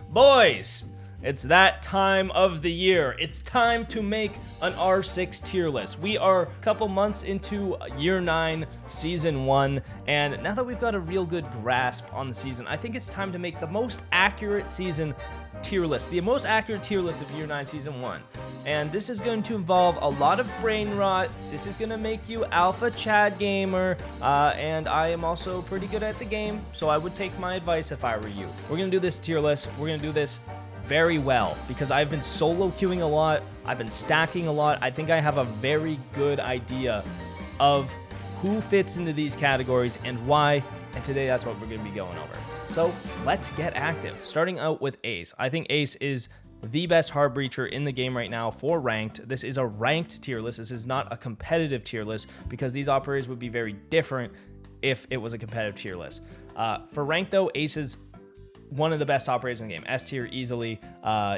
Boys, it's that time of the year. It's time to make an R6 tier list. We are a couple months into year 9, season 1, and now that we've got a real good grasp on the season, I think it's time to make the most accurate season tier list, the most accurate tier list of year 9, season 1. And this is going to involve a lot of brain rot. This is going to make you alpha Chad gamer, and I am also pretty good at the game, so I would take my advice if I were you. We're going to do this tier list. We're going to do this very well because I've been solo queuing a lot. I've been stacking a lot. I think I have a very good idea of who fits into these categories and why. And today that's what we're going to be going over. So let's get active. Starting out with Ace. I think Ace is the best hard breacher in the game right now for ranked. This is a ranked tier list. This is not a competitive tier list because these operators would be very different if it was a competitive tier list. For ranked though, Ace is one of the best operators in the game. S tier easily.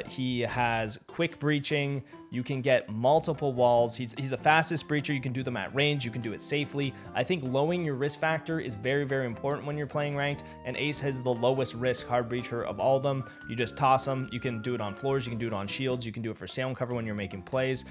He has quick breaching. You can get multiple walls. He's the fastest breacher. You can do them at range. You can do it safely. I think lowering your risk factor is very, very important when you're playing ranked, and Ace has the lowest risk hard breacher of all of them. You just toss them. You can do it on floors. You can do it on shields. You can do it for sound cover when you're making plays.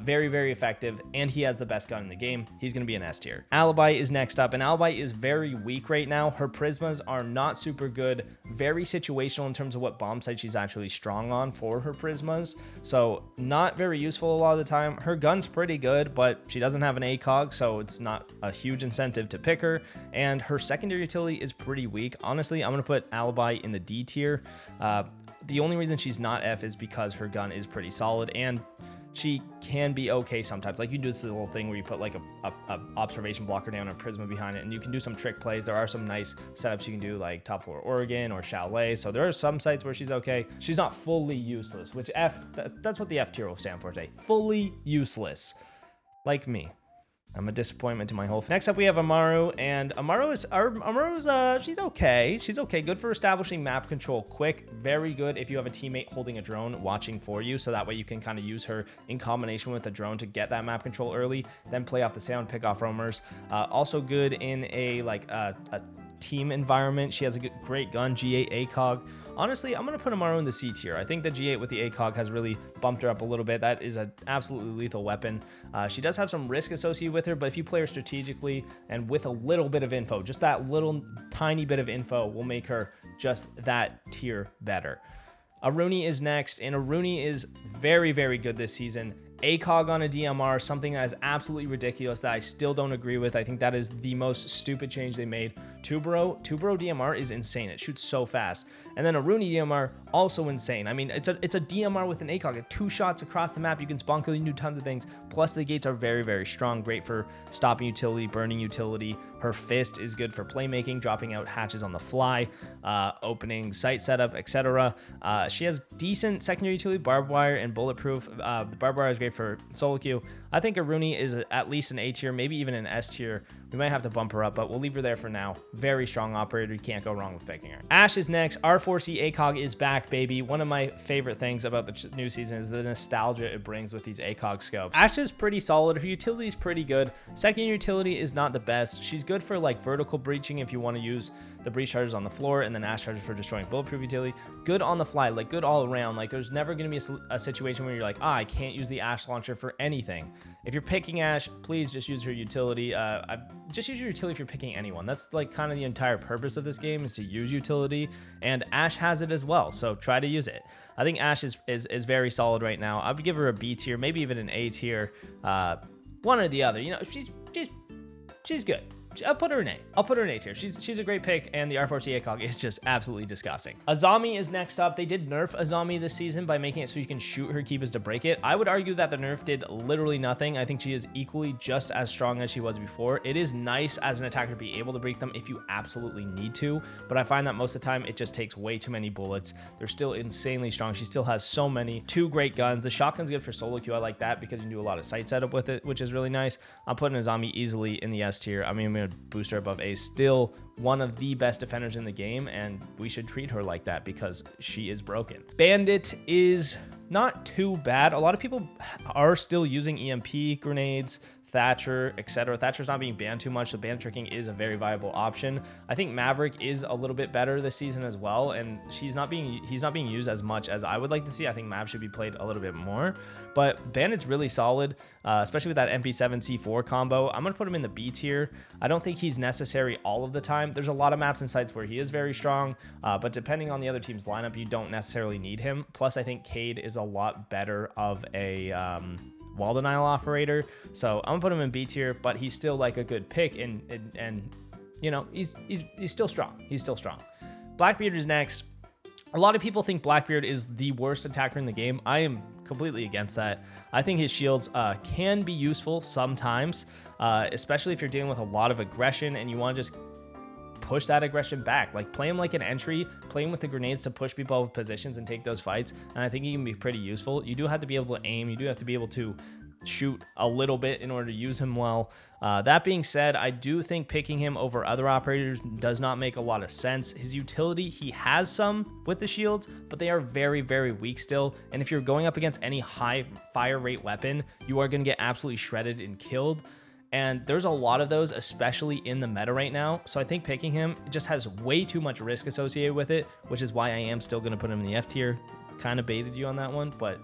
Very, very effective, and he has the best gun in the game. He's going to be an S tier. Alibi is next up, and Alibi is very weak right now. Her prismas are not super good. Very situational in terms of what bomb site she's actually strong on for her prismas. So not very useful a lot of the time. Her gun's pretty good, but she doesn't have an ACOG, so it's not a huge incentive to pick her. And her secondary utility is pretty weak. Honestly, I'm going to put Alibi in the D tier. The only reason she's not F is because her gun is pretty solid and she can be okay sometimes. Like you do this little thing where you put like a observation blocker down and a prisma behind it, and you can do some trick plays. There are some nice setups you can do, like top floor Oregon or Chalet. So there are some sites where she's okay. She's not fully useless, which that's what the F tier will stand for today. Fully useless, like me. I'm a disappointment to my whole. Next up, we have Amaru, and Amaru's she's okay. She's okay. Good for establishing map control quick. Very good if you have a teammate holding a drone watching for you, so that way you can kind of use her in combination with the drone to get that map control early, then play off the sound, pick off roamers. Also good in a team environment. She has a great gun, G8 ACOG. Honestly, I'm going to put Amaru in the C tier. I think the G8 with the ACOG has really bumped her up a little bit. That is an absolutely lethal weapon. She does have some risk associated with her, but if you play her strategically and with a little bit of info, just that little tiny bit of info will make her just that tier better. Aruni is next, and Aruni is very, very good this season. ACOG on a DMR, something that is absolutely ridiculous that I still don't agree with. I think that is the most stupid change they made. Tubero DMR is insane. It shoots so fast. And then Aruni DMR, also insane. I mean, it's a DMR with an ACOG. 2 shots across the map. You can spawn kill, you can do tons of things. Plus, the gates are very, very strong. Great for stopping utility, burning utility. Her fist is good for playmaking, dropping out hatches on the fly, opening site setup, etc. She has decent secondary utility, barbed wire, and bulletproof. The barbed wire is great for solo queue. I think Aruni is at least an A tier, maybe even an S tier. We might have to bump her up, but we'll leave her there for now. Very strong operator. You can't go wrong with picking her. Ashe is next. R4C ACOG is back, baby. One of my favorite things about the new season is the nostalgia it brings with these ACOG scopes. Ashe is pretty solid. Her utility is pretty good. Second utility is not the best. She's good for like vertical breaching if you want to use the breach charges on the floor, and then Ashe charges for destroying bulletproof utility. Good on the fly, like good all around. Like there's never going to be a situation where you're like, I can't use the Ashe launcher for anything. If you're picking Ashe, please just use her utility. Just use your utility if you're picking anyone. That's like kind of the entire purpose of this game, is to use utility, and Ashe has it as well, so try to use it. I think Ashe is very solid right now. I would give her a B tier, maybe even an A tier, one or the other. You know, she's good. I'll put her in A. I'll put her in A tier. She's a great pick, and the R4C ACOG is just absolutely disgusting. Azami is next up. They did nerf Azami this season by making it so you can shoot her keybas to break it. I would argue that the nerf did literally nothing. I think she is equally just as strong as she was before. It is nice as an attacker to be able to break them if you absolutely need to, but I find that most of the time it just takes way too many bullets. They're still insanely strong. She still has so many. 2 great guns. The shotgun's good for solo queue. I like that because you can do a lot of site setup with it, which is really nice. I'm putting Azami easily in the S tier. I mean, I'm going to boost her above A. Still one of the best defenders in the game, and we should treat her like that because she is broken. Bandit is not too bad. A lot of people are still using EMP grenades, Thatcher, etc. Thatcher's not being banned too much, so ban tricking is a very viable option. I think Maverick is a little bit better this season as well, and he's not being used as much as I would like to see. I think Mav should be played a little bit more, but Bandit's really solid, especially with that MP7 C4 combo. I'm gonna put him in the B tier. I don't think he's necessary all of the time. There's a lot of maps and sites where he is very strong, but depending on the other team's lineup, you don't necessarily need him. Plus, I think Cade is a lot better of a wall denial operator, so I'm gonna put him in B tier, but he's still like a good pick, and you know, he's still strong. He's still strong. Blackbeard is next. A lot of people think Blackbeard is the worst attacker in the game. I am completely against that. I think his shields can be useful sometimes, especially if you're dealing with a lot of aggression and you want to just push that aggression back. Like, play him like an entry, play him with the grenades to push people out of positions and take those fights, and I think he can be pretty useful. You do have to be able to aim, you do have to be able to shoot a little bit in order to use him well. That being said, I do think picking him over other operators does not make a lot of sense. His utility, he has some with the shields, but they are very, very weak still, and if you're going up against any high fire rate weapon, you are going to get absolutely shredded and killed. And there's a lot of those, especially in the meta right now. So I think picking him just has way too much risk associated with it, which is why I am still going to put him in the F tier. Kind of baited you on that one, but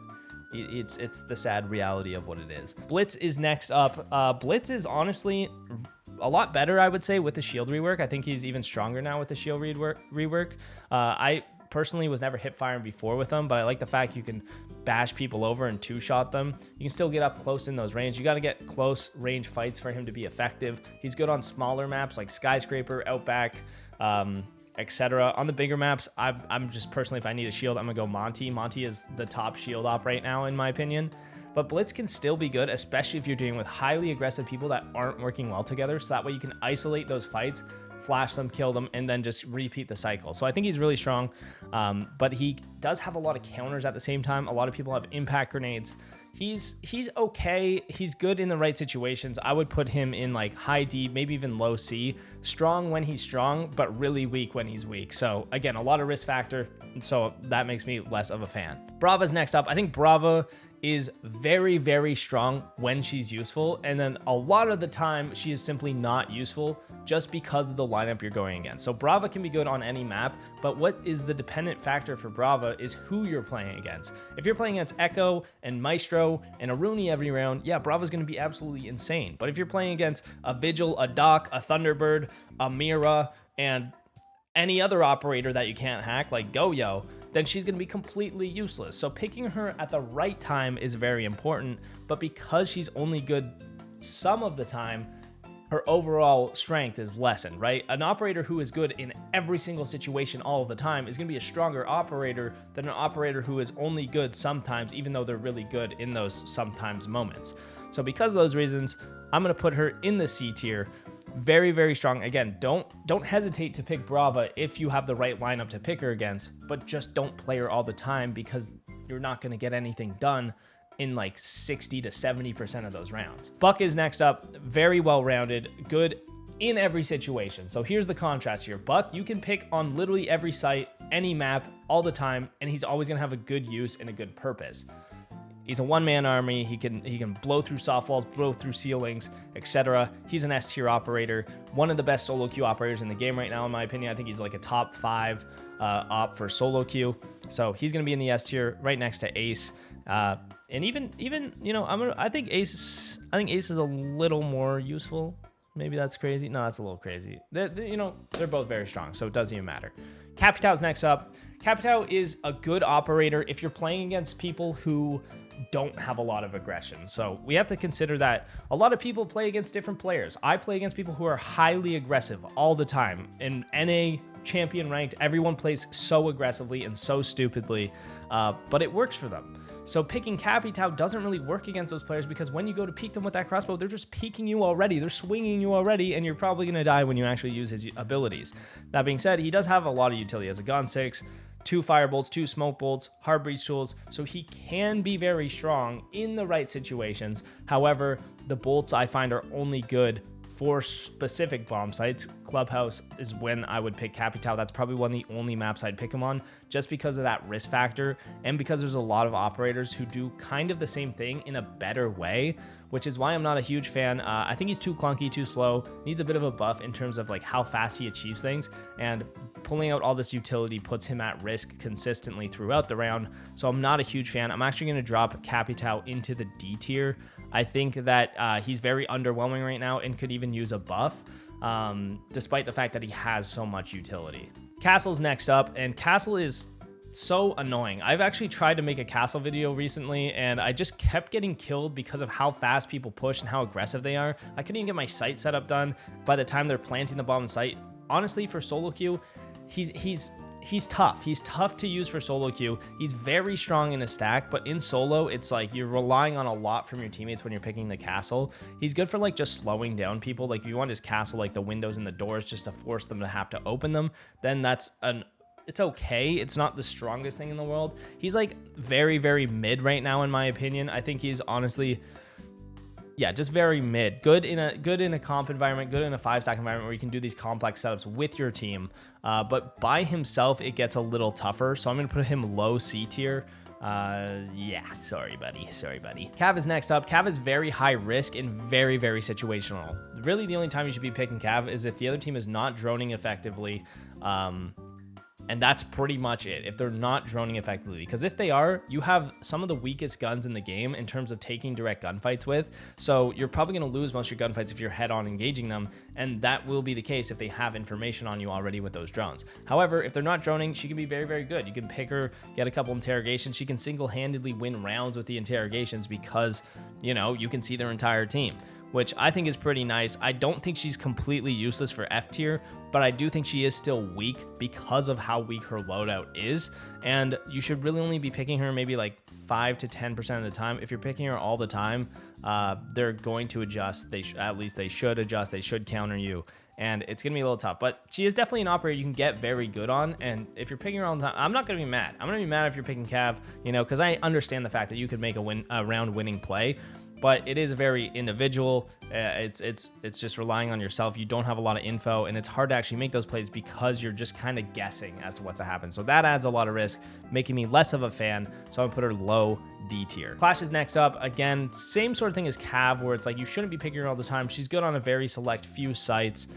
it's the sad reality of what it is. Blitz is next up. Blitz is honestly a lot better, I would say, with the shield rework. I think he's even stronger now with the shield rework. I personally was never hip firing before with them, but I like the fact you can bash people over and two-shot them. You can still get up close in those range. You got to get close range fights for him to be effective. He's good on smaller maps like Skyscraper, Outback, etc. On the bigger maps, I'm just personally, if I need a shield, I'm gonna go Monty. Monty is the top shield op right now, in my opinion. But Blitz can still be good, especially if you're dealing with highly aggressive people that aren't working well together. So that way you can isolate those fights, flash them, kill them, and then just repeat the cycle. So I think he's really strong, but he does have a lot of counters at the same time. A lot of people have impact grenades. He's okay. He's good in the right situations. I would put him in like high D, maybe even low C. Strong when he's strong, but really weak when he's weak. So again, a lot of risk factor. So that makes me less of a fan. Brava's next up. I think Brava is very, very strong when she's useful, and then a lot of the time she is simply not useful just because of the lineup you're going against. So Brava can be good on any map, but what is the dependent factor for Brava is who you're playing against. If you're playing against Echo and Maestro and Aruni every round, yeah, Brava's going to be absolutely insane. But if you're playing against a Vigil, a Doc, a Thunderbird, a Mira, and any other operator that you can't hack like Goyo, then she's going to be completely useless. So picking her at the right time is very important, but because she's only good some of the time, her overall strength is lessened, right? An operator who is good in every single situation all of the time is going to be a stronger operator than an operator who is only good sometimes, even though they're really good in those sometimes moments. So because of those reasons, I'm going to put her in the C tier. Very, very strong. Again, don't hesitate to pick Brava if you have the right lineup to pick her against, but just don't play her all the time because you're not going to get anything done in like 60 to 70% of those rounds. Buck is next up. Very well-rounded, good in every situation. So here's the contrast here. Buck, you can pick on literally every site, any map, all the time, and he's always going to have a good use and a good purpose. He's a one-man army. He can blow through soft walls, blow through ceilings, etc. He's an S-tier operator, one of the best solo queue operators in the game right now, in my opinion. I think he's like a top 5 op for solo queue. So he's going to be in the S-tier, right next to Ace. And even you know, I think Ace is a little more useful. Maybe that's crazy. No, that's a little crazy. You know, they're both very strong, so it doesn't even matter. Capitao's next up. Capitao is a good operator if you're playing against people who don't have a lot of aggression. So we have to consider that a lot of people play against different players. I play against people who are highly aggressive all the time. In NA champion ranked, everyone plays so aggressively and so stupidly, but it works for them. So picking Capitao doesn't really work against those players because when you go to peek them with that crossbow, they're just peeking you already. They're swinging you already, and you're probably going to die when you actually use his abilities. That being said, he does have a lot of utility. He has a gun 6, 2 firebolts, 2 smoke bolts, hard breach tools, so he can be very strong in the right situations. However, the bolts I find are only good for specific bomb sites. Clubhouse is when I would pick Capitao. That's probably one of the only maps I'd pick him on, just because of that risk factor and because there's a lot of operators who do kind of the same thing in a better way, which is why I'm not a huge fan. I think he's too clunky, too slow, needs a bit of a buff in terms of like how fast he achieves things, and pulling out all this utility puts him at risk consistently throughout the round. So I'm not a huge fan. I'm actually going to drop Capitao into the D tier. I think that he's very underwhelming right now and could even use a buff, despite the fact that he has so much utility. Castle's next up, and Castle is so annoying. I've actually tried to make a Castle video recently, and I just kept getting killed because of how fast people push and how aggressive they are. I couldn't even get my sight setup done by the time they're planting the bomb in sight. Honestly, for solo queue, he's tough. He's tough to use for solo queue. He's very strong in a stack, but in solo, it's like you're relying on a lot from your teammates when you're picking the castle. He's good for like just slowing down people. Like if you want his castle, like the windows and the doors, just to force them to have to open them, then it's okay. It's not the strongest thing in the world. He's like very, very mid right now, in my opinion. I think he's honestly, yeah, just very mid. Good in a comp environment, good in a 5-stack environment where you can do these complex setups with your team. But by himself, it gets a little tougher. So I'm going to put him low C tier. Yeah, sorry, buddy. Cav is next up. Cav is very high risk and very, very situational. Really, the only time you should be picking Cav is if the other team is not droning effectively. And that's pretty much it, if they're not droning effectively. Because if they are, you have some of the weakest guns in the game in terms of taking direct gunfights with. So you're probably going to lose most of your gunfights if you're head-on engaging them. And that will be the case if they have information on you already with those drones. However, if they're not droning, she can be very, very good. You can pick her, get a couple interrogations. She can single-handedly win rounds with the interrogations because, you know, you can see their entire team, which I think is pretty nice. I don't think she's completely useless for F tier, but I do think she is still weak because of how weak her loadout is. And you should really only be picking her maybe like 5 to 10% of the time. If you're picking her all the time, they're going to adjust. At least they should adjust. They should counter you. And it's going to be a little tough. But she is definitely an operator you can get very good on. And if you're picking her all the time, I'm not going to be mad. I'm going to be mad if you're picking Cav, you know, because I understand the fact that you could make a round winning play. But it is very individual. It's just relying on yourself. You don't have a lot of info, and it's hard to actually make those plays because you're just kind of guessing as to what's to happen. So that adds a lot of risk, making me less of a fan. So I'm gonna put her low D tier. Clash is next up. Again, same sort of thing as Cav, where it's like you shouldn't be picking her all the time. She's good on a very select few sites.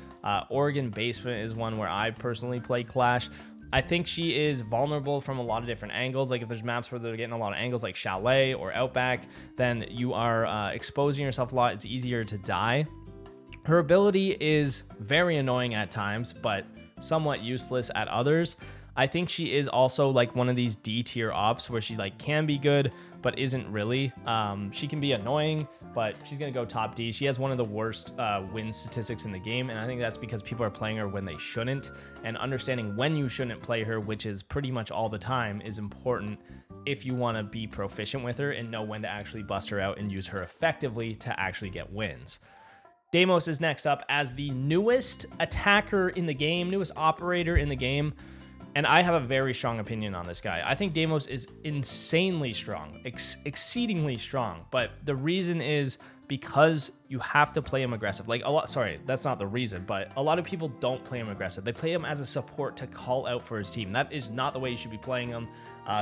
Oregon Basement is one where I personally play Clash. I think she is vulnerable from a lot of different angles. Like if there's maps where they're getting a lot of angles like Chalet or Outback, then you are exposing yourself a lot. It's easier to die. Her ability is very annoying at times, but somewhat useless at others. I think she is also like one of these D tier ops where she like can be good, but isn't really. She can be annoying, but she's going to go top D. She has one of the worst win statistics in the game, and I think that's because people are playing her when they shouldn't, and understanding when you shouldn't play her, which is pretty much all the time, is important if you want to be proficient with her and know when to actually bust her out and use her effectively to actually get wins. Deimos is next up as the newest attacker in the game, newest operator in the game. And I have a very strong opinion on this guy. I think Deimos is insanely strong, exceedingly strong. But the reason is because you have to play him aggressive. Like sorry, that's not the reason, but a lot of people don't play him aggressive. They play him as a support to call out for his team. That is not the way you should be playing him.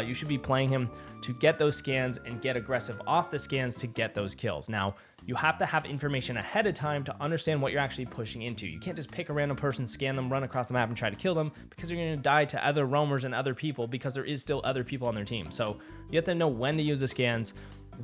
You should be playing him to get those scans and get aggressive off the scans to get those kills. Now, you have to have information ahead of time to understand what you're actually pushing into. You can't just pick a random person, scan them, run across the map, and try to kill them, because you're going to die to other roamers and other people, because there is still other people on their team. So you have to know when to use the scans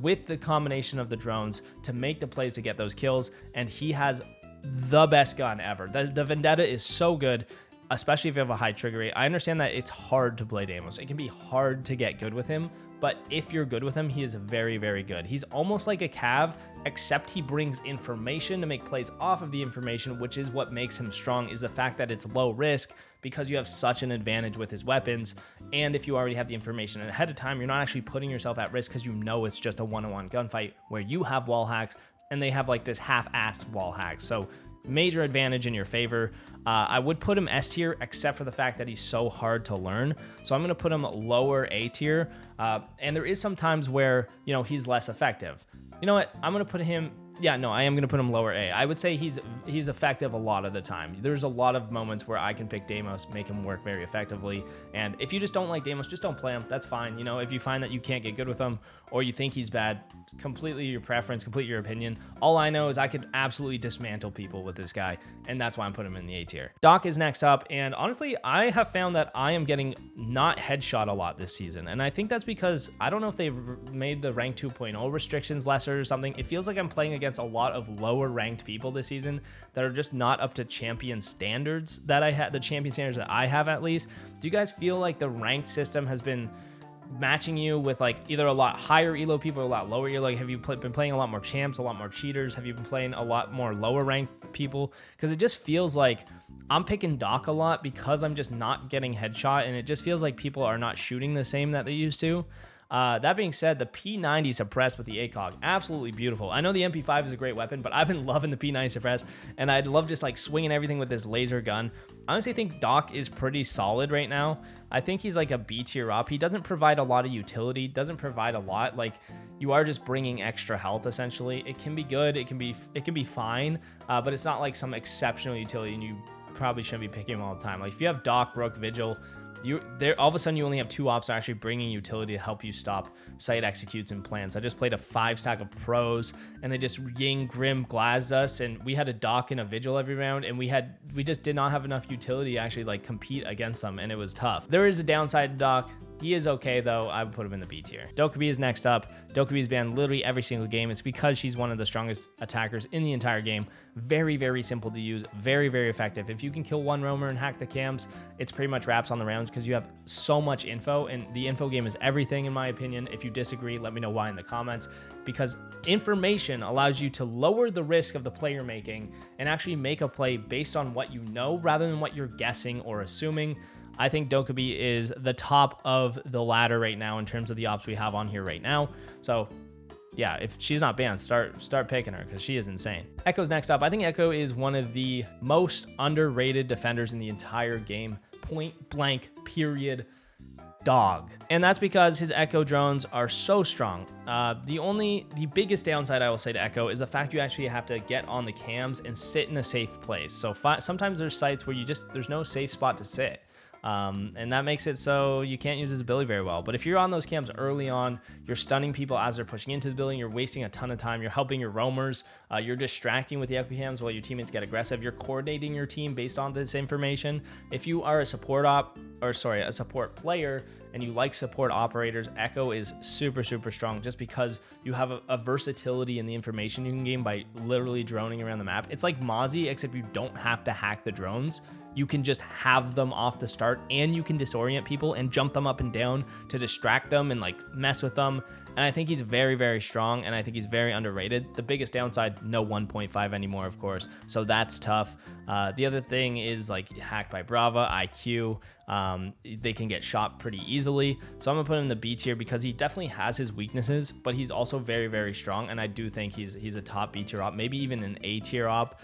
with the combination of the drones to make the plays to get those kills, and he has the best gun ever. The Vendetta is so good, especially if you have a high trigger rate. I understand that it's hard to play Deimos. It can be hard to get good with him, but if you're good with him, he is very, very good. He's almost like a Cav, except he brings information to make plays off of the information, which is what makes him strong, is the fact that it's low risk because you have such an advantage with his weapons. And if you already have the information ahead of time, you're not actually putting yourself at risk because you know it's just a one-on-one gunfight where you have wall hacks and they have like this half-assed wall hack. So major advantage in your favor. I would put him S tier, except for the fact that he's so hard to learn. So I'm going to put him lower A tier. And there is some times where, you know, he's less effective. You know what? I'm going to put him Yeah, no, I am going to put him lower A. I would say he's effective a lot of the time. There's a lot of moments where I can pick Deimos, make him work very effectively. And if you just don't like Deimos, just don't play him. That's fine. You know, if you find that you can't get good with him or you think he's bad, completely your preference, complete your opinion. All I know is I could absolutely dismantle people with this guy, and that's why I'm putting him in the A tier. Dokk is next up, and honestly, I have found that I am getting not headshot a lot this season, and I think that's because I don't know if they've made the rank 2.0 restrictions lesser or something. It feels like I'm playing against a lot of lower ranked people this season that are just not up to champion standards that I had, the champion standards that I have at least. Do you guys feel like the ranked system has been matching you with like either a lot higher elo people or a lot lower elo? Like, have you been playing a lot more champs, a lot more cheaters? Have you been playing a lot more lower ranked people? Because it just feels like I'm picking Dokk a lot because I'm just not getting headshot, and it just feels like people are not shooting the same that they used to. That being said, the P90 suppressed with the ACOG, absolutely beautiful. I know the MP5 is a great weapon, but I've been loving the P90 suppressed, and I'd love just like swinging everything with this laser gun. I honestly think Dokk is pretty solid right now. I think he's like a B tier up. He doesn't provide a lot of utility, doesn't provide a lot. Like, you are just bringing extra health essentially. It can be good, it can be fine, but it's not like some exceptional utility, and you probably shouldn't be picking him all the time. Like, if you have Dokk, Rook, Vigil, all of a sudden you only have 2 ops actually bringing utility to help you stop site executes and plans. I just played a 5 stack of pros, and they just Ying Grim Glazed us, and we had a Dokk and a Vigil every round, and we just did not have enough utility to actually like compete against them, and it was tough. There is a downside to Dokk. He is okay though. I would put him in the B tier. Dokkaebi is next up. Dokkaebi is banned literally every single game. It's because she's one of the strongest attackers in the entire game. Very, very simple to use. Very, very effective. If you can kill one roamer and hack the cams, it's pretty much wraps on the rounds because you have so much info, and the info game is everything in my opinion. If you disagree, let me know why in the comments, because information allows you to lower the risk of the play you're making and actually make a play based on what you know rather than what you're guessing or assuming. I think Dokkaebi is the top of the ladder right now in terms of the ops we have on here right now. So yeah, if she's not banned, start picking her because she is insane. Echo's next up. I think Echo is one of the most underrated defenders in the entire game. Point blank, period, dog. And that's because his Echo drones are so strong. The biggest downside I will say to Echo is the fact you actually have to get on the cams and sit in a safe place. So sometimes there's sites where there's no safe spot to sit. And that makes it so you can't use his ability very well. But if you're on those cams early on, you're stunning people as they're pushing into the building, you're wasting a ton of time, you're helping your roamers, you're distracting with the echo cams while your teammates get aggressive, you're coordinating your team based on this information. If you are a support player and you like support operators, Echo is super, super strong just because you have a versatility in the information you can gain by literally droning around the map. It's like Mozzie, except you don't have to hack the drones. You can just have them off the start, and you can disorient people and jump them up and down to distract them and like mess with them. And I think he's very, very strong, and I think he's very underrated. The biggest downside, no 1.5 anymore, of course, so that's tough. The other thing is like hacked by Brava, IQ. They can get shot pretty easily, so I'm gonna put him in the B tier because he definitely has his weaknesses, but he's also very, very strong, and I do think he's a top B tier op, maybe even an A tier op.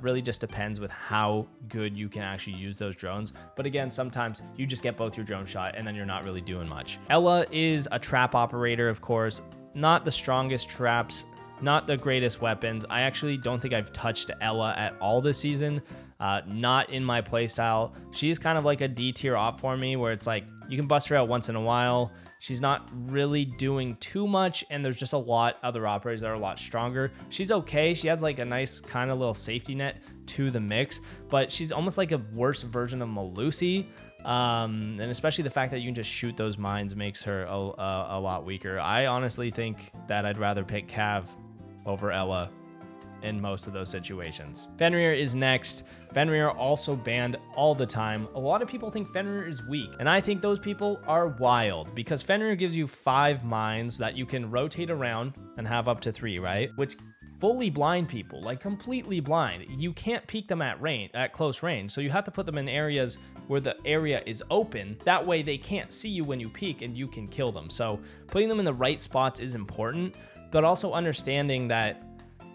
Really just depends with how good you can actually use those drones. But again, sometimes you just get both your drone shot and then you're not really doing much. Ela is a trap operator, of course, not the strongest traps, not the greatest weapons. I actually don't think I've touched Ela at all this season. Not in my playstyle. She's kind of like a D tier op for me, where it's like you can bust her out once in a while. She's not really doing too much, and there's just a lot other operators that are a lot stronger. She's okay. She has like a nice kind of little safety net to the mix, but she's almost like a worse version of Melusi. And especially the fact that you can just shoot those mines makes her a lot weaker. I honestly think that I'd rather pick Cav over Ela in most of those situations. Fenrir is next. Fenrir also banned all the time. A lot of people think Fenrir is weak, and I think those people are wild because Fenrir gives you 5 mines that you can rotate around and have up to 3, right? Which fully blind people, like completely blind. You can't peek them at close range, so you have to put them in areas where the area is open. That way they can't see you when you peek and you can kill them. So putting them in the right spots is important, but also understanding that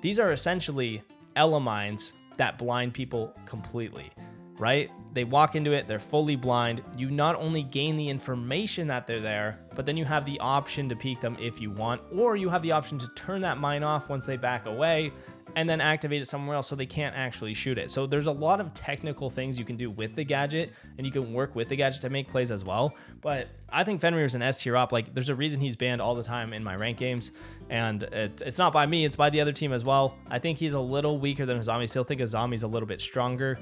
these are essentially Ela mines that blind people completely. right? They walk into it, they're fully blind. You not only gain the information that they're there, but then you have the option to peek them if you want, or you have the option to turn that mine off once they back away and then activate it somewhere else so they can't actually shoot it. So there's a lot of technical things you can do with the gadget, and you can work with the gadget to make plays as well. But I think Fenrir is an S tier op. Like, there's a reason he's banned all the time in my rank games, and it's not by me, it's by the other team as well. I think he's a little weaker than Azami. Still think Azami's a little bit stronger.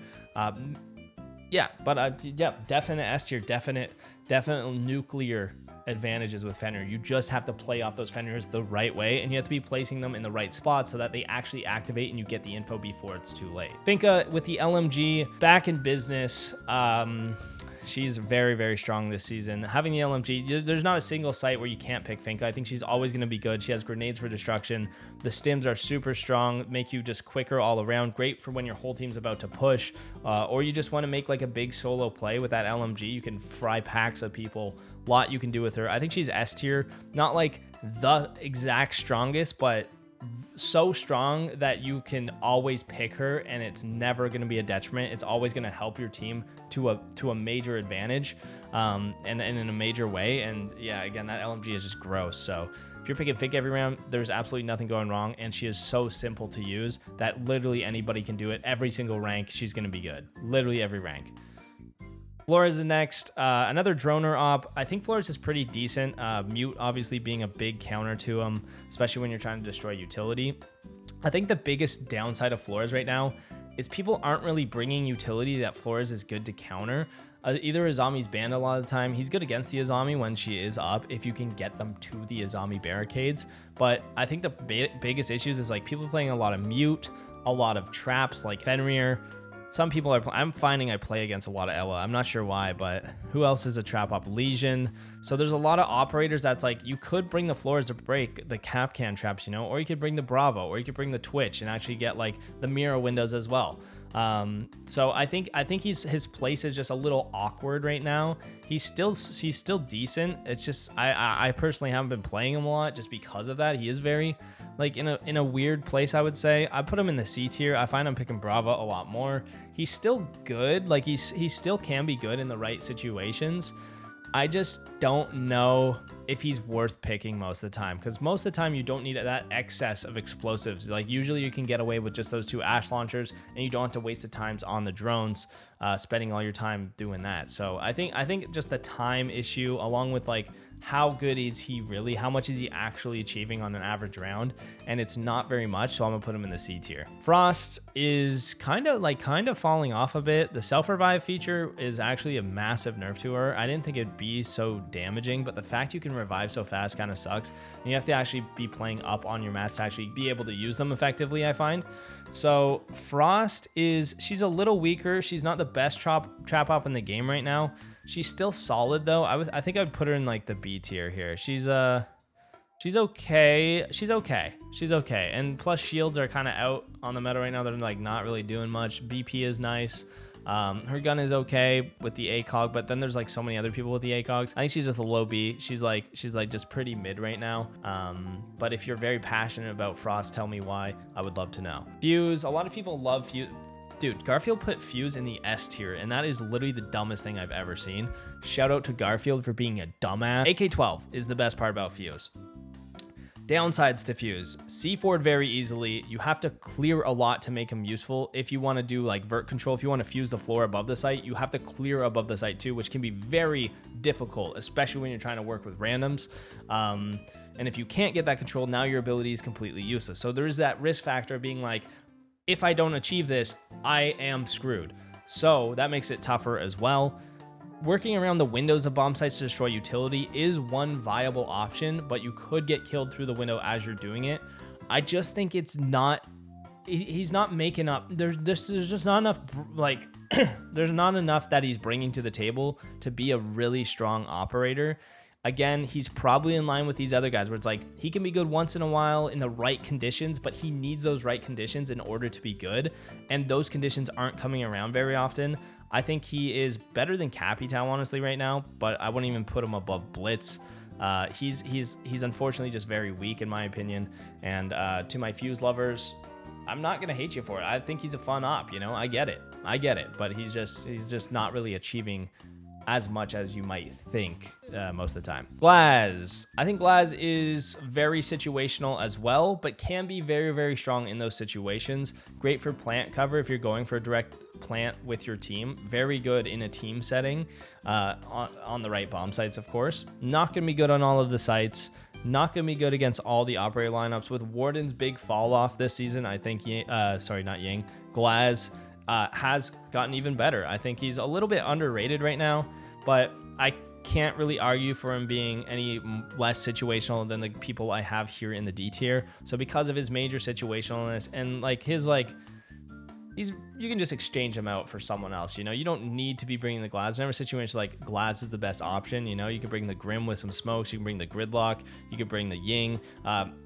Yeah, but yeah, definite S tier, definite nuclear advantages with Fenrir. You just have to play off those Fenrirs the right way, and you have to be placing them in the right spot so that they actually activate and you get the info before it's too late. Finka with the LMG back in business. She's very, very strong this season. Having the LMG, there's not a single site where you can't pick Finka. I think she's always going to be good. She has grenades for destruction. The stims are super strong, make you just quicker all around. Great for when your whole team's about to push, or you just want to make like a big solo play with that LMG. You can fry packs of people. A lot you can do with her. I think she's S tier. Not like the exact strongest, but so strong that you can always pick her and it's never going to be a detriment. It's always going to help your team to a major advantage, and in a major way. And yeah, again, that LMG is just gross. So if you're picking Finka every round, there's absolutely nothing going wrong, and she is so simple to use that literally anybody can do it. Every single rank, she's going to be good. Literally every rank. Flores is next. Another droner op. I think Flores is pretty decent. Mute obviously being a big counter to him, especially when you're trying to destroy utility. I think the biggest downside of Flores right now is people aren't really bringing utility that Flores is good to counter. Either Azami's banned a lot of the time. He's good against the Azami when she is up, if you can get them to the Azami barricades. But I think the biggest issues is like people playing a lot of mute, a lot of traps like Fenrir. Some people are, I'm finding I play against a lot of Ella. I'm not sure why, but who else is a trap op? Lesion. So there's a lot of operators that's like, you could bring the Flores to break the Kapkan traps, you know, or you could bring the Brava, or you could bring the Twitch and actually get like the Mira windows as well. So I think his place is just a little awkward right now. He's still decent. It's just, I personally haven't been playing him a lot just because of that. He is very like in a weird place, I would say. I put him in the C tier. I find I'm picking Brava a lot more. He's still good. Like he still can be good in the right situations. I just don't know if he's worth picking most of the time, because most of the time you don't need that excess of explosives. Like usually you can get away with just those 2 ash launchers and you don't have to waste the times on the drones, spending all your time doing that. So I think just the time issue, along with like how good is he really, how much is he actually achieving on an average round, and it's not very much, so I'm gonna put him in the C tier. Frost is kind of falling off a bit. The self-revive feature is actually a massive nerf to her. I didn't think it'd be so damaging, but the fact you can revive so fast kind of sucks, and you have to actually be playing up on your mats to actually be able to use them effectively, I find. So Frost she's a little weaker. She's not the best trap op in the game right now. She's still solid though. I think I'd put her in like the B tier here. She's okay. She's okay. And plus shields are kind of out on the meta right now. They're like not really doing much. BP is nice. Her gun is okay with the ACOG, but then there's like so many other people with the ACOGs. I think she's just a low B. She's like just pretty mid right now. But if you're very passionate about Frost, tell me why. I would love to know. Fuze. A lot of people love Fuze. Dude, Garfield put Fuze in the S tier, and that is literally the dumbest thing I've ever seen. Shout out to Garfield for being a dumbass. AK-12 is the best part about Fuze. Downsides to Fuze. C4'd very easily. You have to clear a lot to make him useful. If you want to do like vert control, if you want to fuse the floor above the site, you have to clear above the site too, which can be very difficult, especially when you're trying to work with randoms. And if you can't get that control, now your ability is completely useless. So there is that risk factor of being like, if I don't achieve this, I am screwed. So that makes it tougher as well. Working around the windows of bomb sites to destroy utility is one viable option, but you could get killed through the window as you're doing it. I just think he's not making up. There's just not enough, like, there's not enough that he's bringing to the table to be a really strong operator. Again, he's probably in line with these other guys where it's like he can be good once in a while in the right conditions, but he needs those right conditions in order to be good. And those conditions aren't coming around very often. I think he is better than Capitao, honestly, right now, but I wouldn't even put him above Blitz. He's unfortunately just very weak in my opinion. And to my Fuze lovers, I'm not going to hate you for it. I think he's a fun op, you know, I get it. I get it, but he's just not really achieving as much as you might think most of the time. Glaz. I think Glaz is very situational as well, but can be very, very strong in those situations. Great for plant cover if you're going for a direct plant with your team. Very good in a team setting on the right bomb sites, of course. Not going to be good on all of the sites. Not going to be good against all the operator lineups. With Warden's big fall off this season, I think, Glaz has gotten even better. I think he's a little bit underrated right now, but I can't really argue for him being any less situational than the people I have here in the D tier. So because of his major situationalness and like his you can just exchange him out for someone else. You know, you don't need to be bringing the Glaz. Whenever situations like Glaz is the best option, you know, you can bring the Grim with some smokes. You can bring the Gridlock. You can bring the Ying.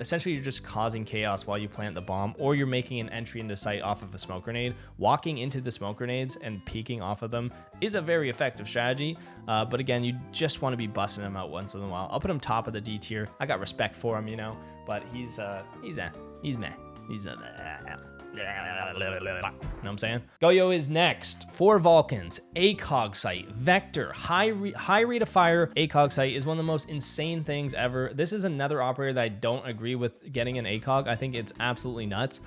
Essentially, you're just causing chaos while you plant the bomb, or you're making an entry into sight off of a smoke grenade. Walking into the smoke grenades and peeking off of them is a very effective strategy. But again, you just want to be busting him out once in a while. I'll put him top of the D tier. I got respect for him, you know, but he's meh. He's meh. You know what I'm saying? Goyo is next. 4 Vulcans, ACOG site, Vector, high rate of fire. ACOG site is one of the most insane things ever. This is another operator that I don't agree with getting an ACOG. I think it's absolutely nuts.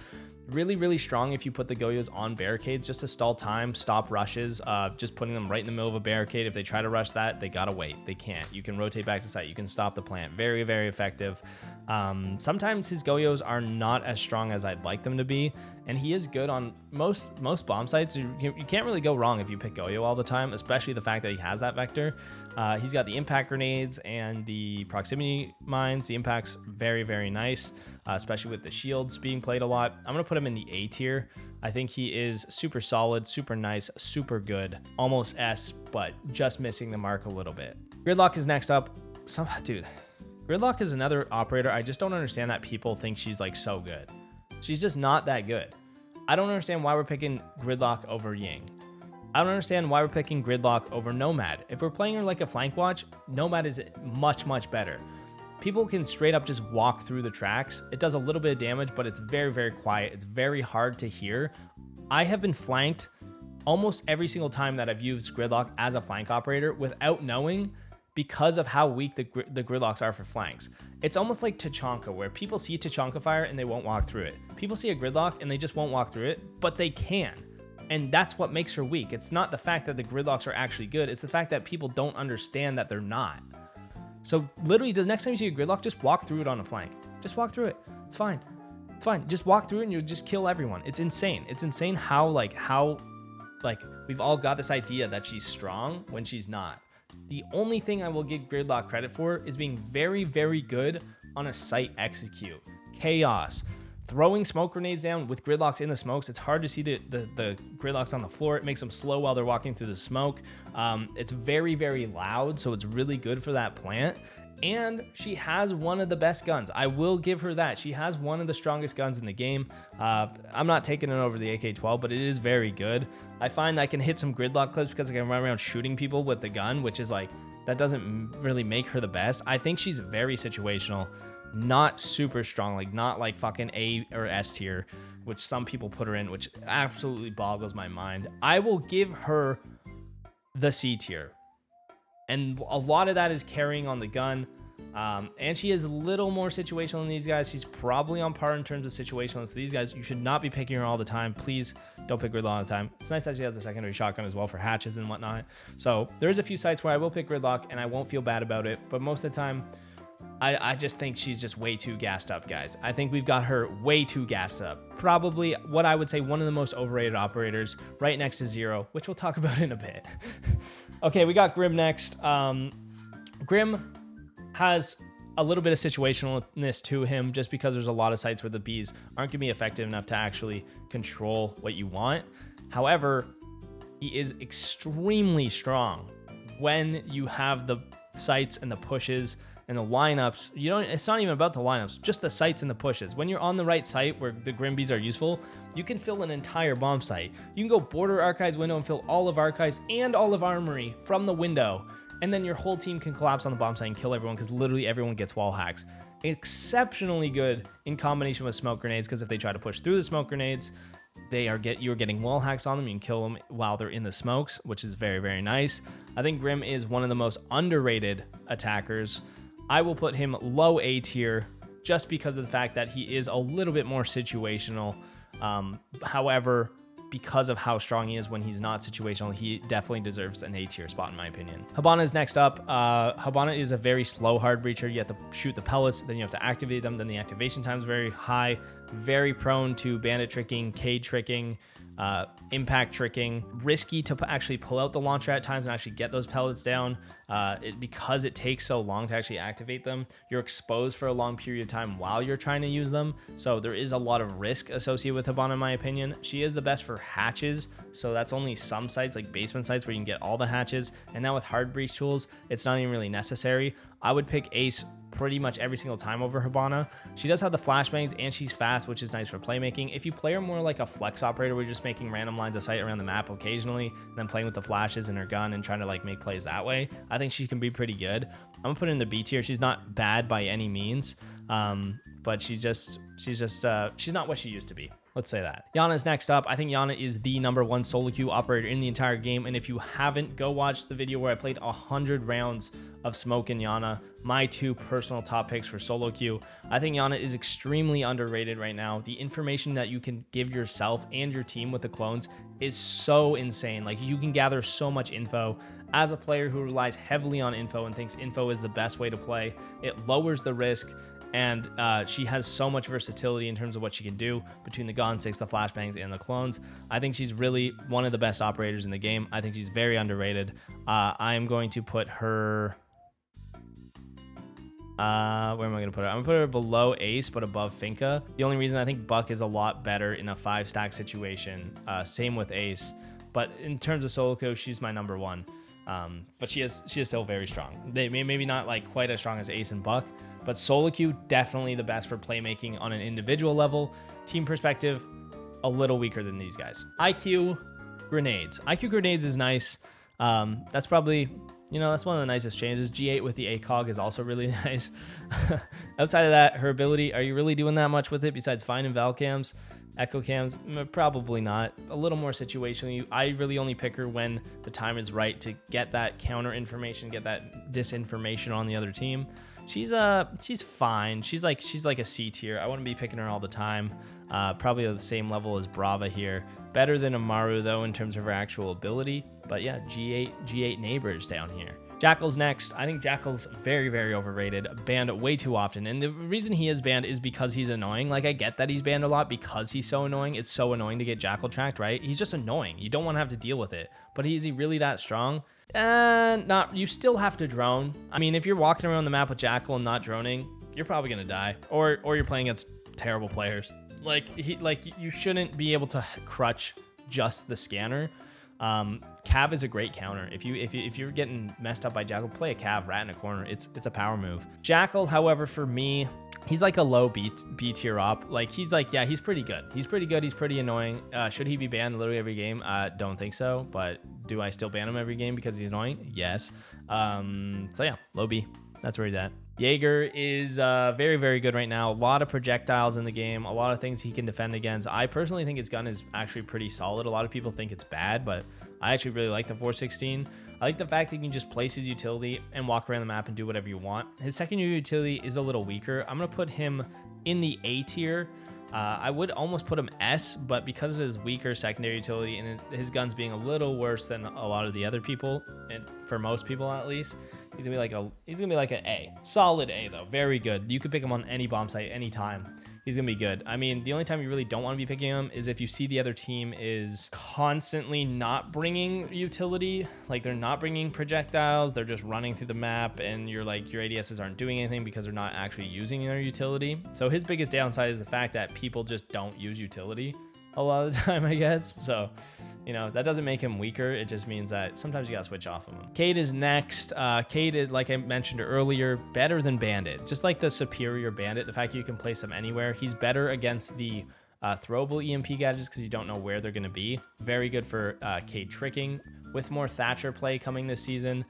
Really, really strong if you put the Goyos on barricades just to stall time, stop rushes, just putting them right in the middle of a barricade. If they try to rush that, they gotta wait. They can't. You can rotate back to site. You can stop the plant. Very, very effective. Sometimes his Goyos are not as strong as I'd like them to be, and he is good on most bomb sites. You can't really go wrong if you pick Goyo all the time, especially the fact that he has that Vector. He's got the impact grenades and the proximity mines. The impact's very, very nice, especially with the shields being played a lot. I'm going to put him in the A tier. I think he is super solid, super nice, super good. Almost S, but just missing the mark a little bit. Gridlock is next up. Dude, Gridlock is another operator. I just don't understand that people think she's like so good. She's just not that good. I don't understand why we're picking Gridlock over Ying. I don't understand why we're picking Gridlock over Nomad. If we're playing her like a flank watch, Nomad is much, much better. People can straight up just walk through the tracks. It does a little bit of damage, but it's very, very quiet. It's very hard to hear. I have been flanked almost every single time that I've used Gridlock as a flank operator without knowing, because of how weak the Gridlocks are for flanks. It's almost like Tachanka, where people see Tachanka fire and they won't walk through it. People see a Gridlock and they just won't walk through it, but they can. And that's what makes her weak. It's not the fact that the Gridlocks are actually good. It's the fact that people don't understand that they're not. So literally, the next time you see a Gridlock, just walk through it on a flank. Just walk through it. It's fine. It's fine. Just walk through it and you'll just kill everyone. It's insane. It's insane how we've all got this idea that she's strong when she's not. The only thing I will give Gridlock credit for is being very, very good on a site execute. Chaos. Throwing smoke grenades down with Gridlocks in the smokes. It's hard to see the Gridlocks on the floor. It makes them slow while they're walking through the smoke. It's very, very loud, so it's really good for that plant. And she has one of the best guns. I will give her that. She has one of the strongest guns in the game. I'm not taking it over the AK-12, but it is very good. I find I can hit some Gridlock clips because I can run around shooting people with the gun, which is like, that doesn't really make her the best. I think she's very situational. Not super strong, like not like fucking A or S tier, which some people put her in, which absolutely boggles my mind. I will give her the C tier. And a lot of that is carrying on the gun. And she is a little more situational than these guys. She's probably on par in terms of situational. So these guys, you should not be picking her all the time. Please don't pick Gridlock all the time. It's nice that she has a secondary shotgun as well for hatches and whatnot. So there's a few sites where I will pick Gridlock and I won't feel bad about it. But most of the time, I just think she's just way too gassed up, guys. I think we've got her way too gassed up. Probably what I would say one of the most overrated operators, right next to Zero, which we'll talk about in a bit. Okay, we got Grim next. Grim has a little bit of situationalness to him just because there's a lot of sites where the bees aren't going to be effective enough to actually control what you want. However, he is extremely strong when you have the sites and the pushes and the lineups. It's not even about the lineups, just the sites and the pushes. When you're on the right site where the Grimbees are useful, you can fill an entire bomb site. You can go border Archives window and fill all of Archives and all of Armory from the window, and then your whole team can collapse on the bomb site and kill everyone because literally everyone gets wall hacks. Exceptionally good in combination with smoke grenades, because if they try to push through the smoke grenades, you're getting wall hacks on them. You can kill them while they're in the smokes, which is very, very nice. I think Grim is one of the most underrated attackers. I will put him low A tier just because of the fact that he is a little bit more situational. However, because of how strong he is when he's not situational, he definitely deserves an A tier spot in my opinion. Hibana is next up. Hibana is a very slow hard breacher. You have to shoot the pellets, then you have to activate them, then the activation time is very high, very prone to bandit tricking, Cade tricking, impact tricking, risky to actually pull out the launcher at times and actually get those pellets down. Because it takes so long to actually activate them, you're exposed for a long period of time while you're trying to use them. So there is a lot of risk associated with Hibana in my opinion. She is the best for hatches, so that's only some sites like basement sites where you can get all the hatches. And now with hard breach tools, it's not even really necessary. I would pick Ace pretty much every single time over Hibana. She does have the flashbangs and she's fast, which is nice for playmaking. If you play her more like a flex operator where you're just making random lines of sight around the map occasionally, and then playing with the flashes in her gun and trying to like make plays that way, I think she can be pretty good. I'm gonna put her in the B tier. She's not bad by any means, but she's not what she used to be. Let's say that. Yana is next up. I think Yana is the #1 solo queue operator in the entire game. And if you haven't, go watch the video where I played 100 rounds of Smoke and Yana, my 2 personal top picks for solo queue. I think Yana is extremely underrated right now. The information that you can give yourself and your team with the clones is so insane. Like, you can gather so much info. As a player who relies heavily on info and thinks info is the best way to play, it lowers the risk. And she has so much versatility in terms of what she can do between the Gon 6, the flashbangs, and the clones. I think she's really one of the best operators in the game. I think she's very underrated. I am going to put her... where am I going to put her? I'm going to put her below Ace, but above Finka. The only reason I think Buck is a lot better in a 5-stack situation. Same with Ace. But in terms of solo queue, she's my #1. But she is still very strong. Maybe not like quite as strong as Ace and Buck, but solo queue definitely the best for playmaking on an individual level. Team perspective, a little weaker than these guys. IQ grenades. IQ grenades is nice. That's probably, that's one of the nicest changes. G8 with the ACOG is also really nice. Outside of that, her ability, are you really doing that much with it besides fine and val cams? Echo cams, probably not. A little more situationally. I really only pick her when the time is right to get that counter information, get that disinformation on the other team. She's fine. She's like a C tier. I wouldn't be picking her all the time. Probably at the same level as Brava here. Better than Amaru though in terms of her actual ability. But yeah, G8 neighbors down here. Jackal's next. I think Jackal's very, very overrated. Banned way too often. And the reason he is banned is because he's annoying. Like, I get that he's banned a lot because he's so annoying. It's so annoying to get Jackal tracked, right? He's just annoying. You don't want to have to deal with it. But is he really that strong? Not. You still have to drone. I mean, if you're walking around the map with Jackal and not droning, you're probably gonna die. Or you're playing against terrible players. Like you shouldn't be able to crutch just the scanner. Cav is a great counter. If you're getting messed up by Jackal, play a Cav right in a corner. It's a power move. Jackal, however, for me, he's like a low B tier op. Like, he's pretty good. He's pretty good. He's pretty annoying. Should he be banned literally every game? Don't think so. But do I still ban him every game because he's annoying? Yes. So yeah, low B. That's where he's at. Jager is very, very good right now. A lot of projectiles in the game, a lot of things he can defend against. I personally think his gun is actually pretty solid. A lot of people think it's bad, but I actually really like the 416. I like the fact that you can just place his utility and walk around the map and do whatever you want. His secondary utility is a little weaker. I'm going to put him in the A tier. I would almost put him S, but because of his weaker secondary utility and his guns being a little worse than a lot of the other people, and for most people at least, he's gonna be like an A. Solid A though, very good. You could pick him on any bomb site anytime. He's gonna be good. I mean, the only time you really don't want to be picking him is if you see the other team is constantly not bringing utility, like they're not bringing projectiles, they're just running through the map, and you're like, your ADSs aren't doing anything because they're not actually using their utility. So his biggest downside is the fact that people just don't use utility a lot of the time, I guess. So, that doesn't make him weaker. It just means that sometimes you gotta switch off of him. Cade is next. Cade is, like I mentioned earlier, better than Bandit. Just like the superior Bandit, the fact that you can place him anywhere. He's better against the throwable EMP gadgets because you don't know where they're gonna be. Very good for Cade tricking. With more Thatcher play coming this season,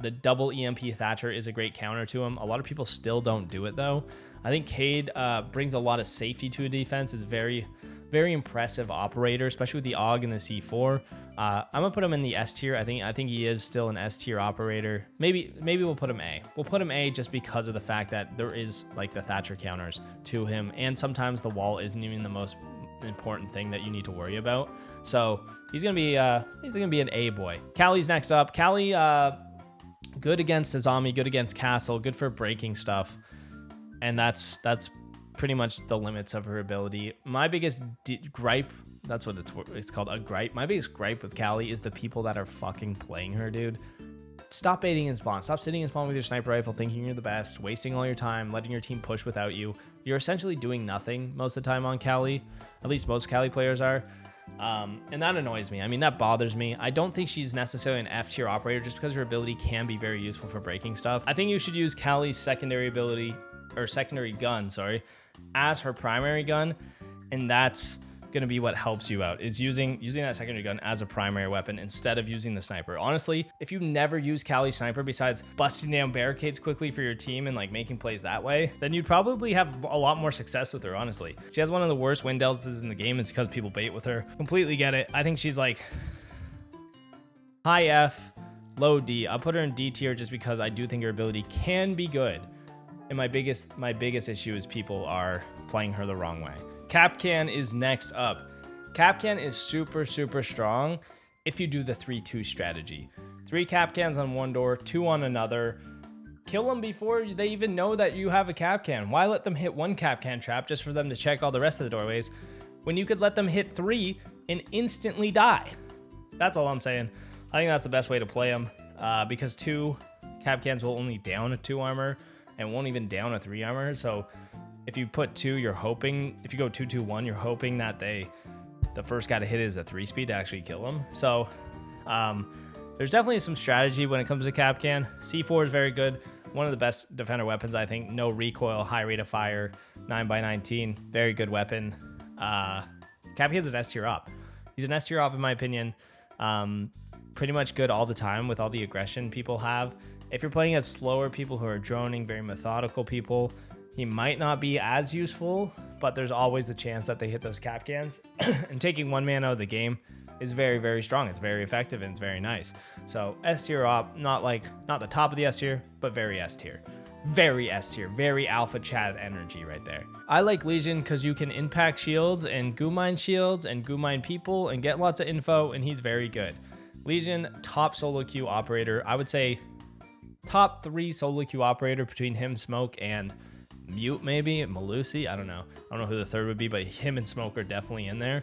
the double EMP Thatcher is a great counter to him. A lot of people still don't do it though. I think Cade brings a lot of safety to a defense. Is very very impressive operator, especially with the AUG and the C4. I'm gonna put him in the S tier. I think he is still an S tier operator. Maybe we'll put him A. We'll put him A just because of the fact that there is like the Thatcher counters to him, and sometimes the wall isn't even the most important thing that you need to worry about. So he's gonna be an A boy. Callie's next up. Callie, good against Azami, good against Castle, good for breaking stuff, and that's pretty much the limits of her ability. My biggest gripe, that's what it's called, a gripe. My biggest gripe with Callie is the people that are fucking playing her, dude. Stop baiting in spawn. Stop sitting in spawn with your sniper rifle thinking you're the best, wasting all your time, letting your team push without you. You're essentially doing nothing most of the time on Callie. At least most Callie players are. And that annoys me. I mean, that bothers me. I don't think she's necessarily an F tier operator just because her ability can be very useful for breaking stuff. I think you should use Callie's secondary ability, or secondary gun, sorry, as her primary gun, and that's gonna be what helps you out, is using that secondary gun as a primary weapon instead of using the sniper. Honestly, if you never use Callie's sniper besides busting down barricades quickly for your team and like making plays that way, then you'd probably have a lot more success with her, honestly. She has one of the worst win deltas in the game. It's because people bait with her. Completely get it. I think she's like high F, low D. I'll put her in D tier just because I do think her ability can be good. And my biggest issue is people are playing her the wrong way. Kapkan is next up. Kapkan is super, super strong if you do the 3-2 strategy. 3 Kapkans on one door, 2 on another. Kill them before they even know that you have a Kapkan. Why let them hit 1 Kapkan trap just for them to check all the rest of the doorways when you could let them hit 3 and instantly die? That's all I'm saying. I think that's the best way to play them because 2 Kapkans will only down a 2 armor and won't even down a 3 armor. So if you put 2, you're hoping, if you go 2-2-1, you're hoping that the first guy to hit is a 3-speed to actually kill him. So there's definitely some strategy when it comes to Kapkan. C4 is very good. One of the best defender weapons, I think. No recoil, high rate of fire, 9x19. Very good weapon. Kapkan's an S tier op. He's an S tier op in my opinion. Pretty much good all the time with all the aggression people have. If you're playing as slower people who are droning, very methodical people, he might not be as useful, but there's always the chance that they hit those Kapkans. And taking one man out of the game is very, very strong. It's very effective and it's very nice. So S tier op, not the top of the S tier, but very S tier. Very S tier, very alpha chat energy right there. I like Lesion because you can impact shields and goo mine shields and goo mine people and get lots of info, and he's very good. Lesion, top solo queue operator. I would say top 3 solo queue operator between him, Smoke, and Mute, maybe Melusi. I don't know who the third would be, but him and Smoke are definitely in there.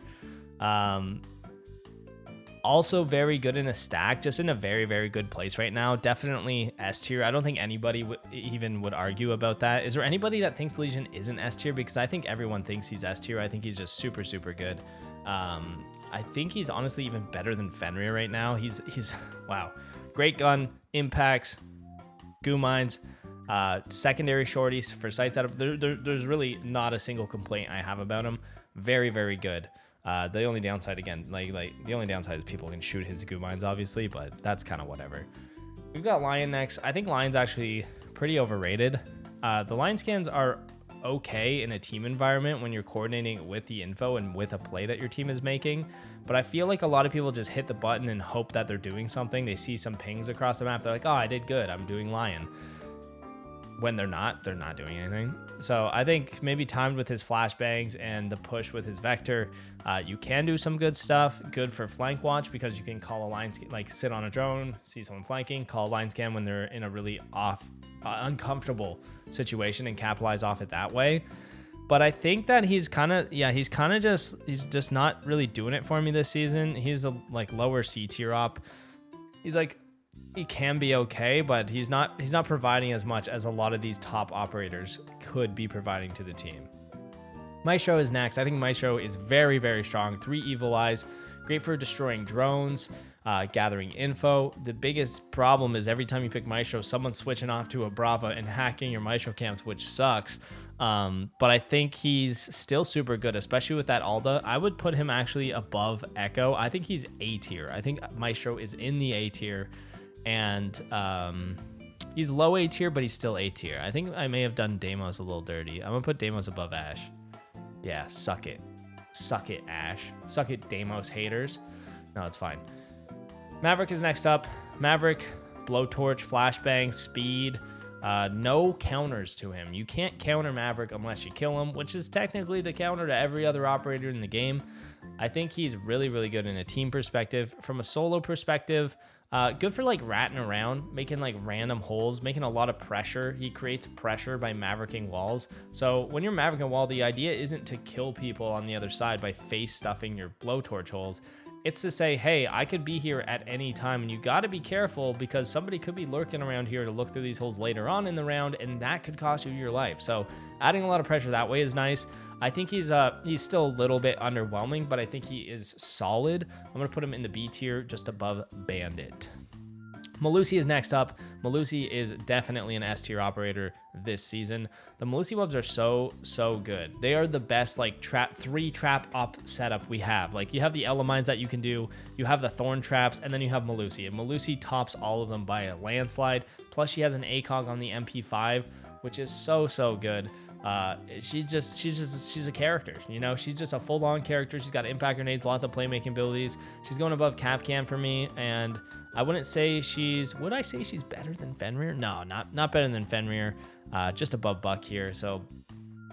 Also very good in a stack, just in a very, very good place right now. Definitely S tier. I don't think anybody would argue about that. Is there anybody that thinks Lesion isn't S tier? Because I think everyone thinks he's S tier. I think he's just super, super good. I think he's honestly even better than Fenrir right now. He's wow. Great gun, impacts, goo mines, secondary shorties for sights out of there's really not a single complaint I have about him. Very, very good. The only downside, again, the only downside is people can shoot his goo mines, obviously, but that's kind of whatever. We've got Lion next. I think Lion's actually pretty overrated. The Lion scans are okay in a team environment when you're coordinating with the info and with a play that your team is making, but I feel like a lot of people just hit the button and hope that they're doing something. They see some pings across the map, they're like, oh, I did good, I'm doing Lion. When they're not doing anything. So I think maybe timed with his flashbangs and the push with his vector, you can do some good stuff. Good for flank watch because you can call a line scan, like sit on a drone, see someone flanking, call a line scan when they're in a really uncomfortable situation and capitalize off it that way. But I think that he's just not really doing it for me this season. He's a lower C tier op. He can be okay, but he's not providing as much as a lot of these top operators could be providing to the team. Maestro is next. I think Maestro is very, very strong. 3 evil eyes, great for destroying drones, gathering info. The biggest problem is every time you pick Maestro, someone's switching off to a Brava and hacking your Maestro camps, which sucks. But I think he's still super good, especially with that Alda. I would put him actually above Echo. I think he's A tier. I think Maestro is in the A tier. And he's low A tier, but he's still A tier. I think I may have done Deimos a little dirty. I'm gonna put Deimos above Ash. Yeah, suck it. Suck it, Ash. Suck it, Deimos haters. No, it's fine. Maverick is next up. Maverick, blowtorch, flashbang, speed. No counters to him. You can't counter Maverick unless you kill him, which is technically the counter to every other operator in the game. I think he's really, really good in a team perspective. From a solo perspective, good for like ratting around, making like random holes, making a lot of pressure. He creates pressure by mavericking walls. So when you're mavericking a wall, the idea isn't to kill people on the other side by face stuffing your blowtorch holes. It's to say, hey, I could be here at any time, and you got to be careful because somebody could be lurking around here to look through these holes later on in the round, and that could cost you your life. So adding a lot of pressure that way is nice. I think he's still a little bit underwhelming, but I think he is solid. I'm going to put him in the B tier just above Bandit. Melusi is next up. Melusi is definitely an S tier operator this season. The Melusi webs are so good. They are the best like three trap up setup we have. Like you have the Elemines that you can do, you have the Thorn traps, and then you have Melusi. And Melusi tops all of them by a landslide. Plus she has an ACOG on the MP5, which is so good. She's a character, you know. She's just a full-on character. She's got impact grenades, lots of playmaking abilities. She's going above Kapkan for me, and I wouldn't say would I say she's better than Fenrir? No, not better than Fenrir. Just above Buck here. So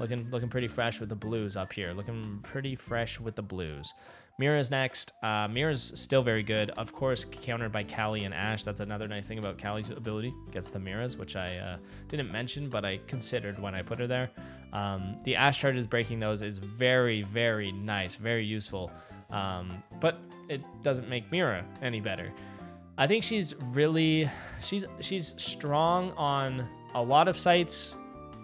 looking pretty fresh with the blues up here. Looking pretty fresh with the blues. Mira's next. Mira's still very good. Of course, countered by Callie and Ash. That's another nice thing about Callie's ability. Gets the Miras, which I didn't mention, but I considered when I put her there. The Ash charges breaking those is very, very nice, very useful. But it doesn't make Mira any better. I think she's strong on a lot of sites,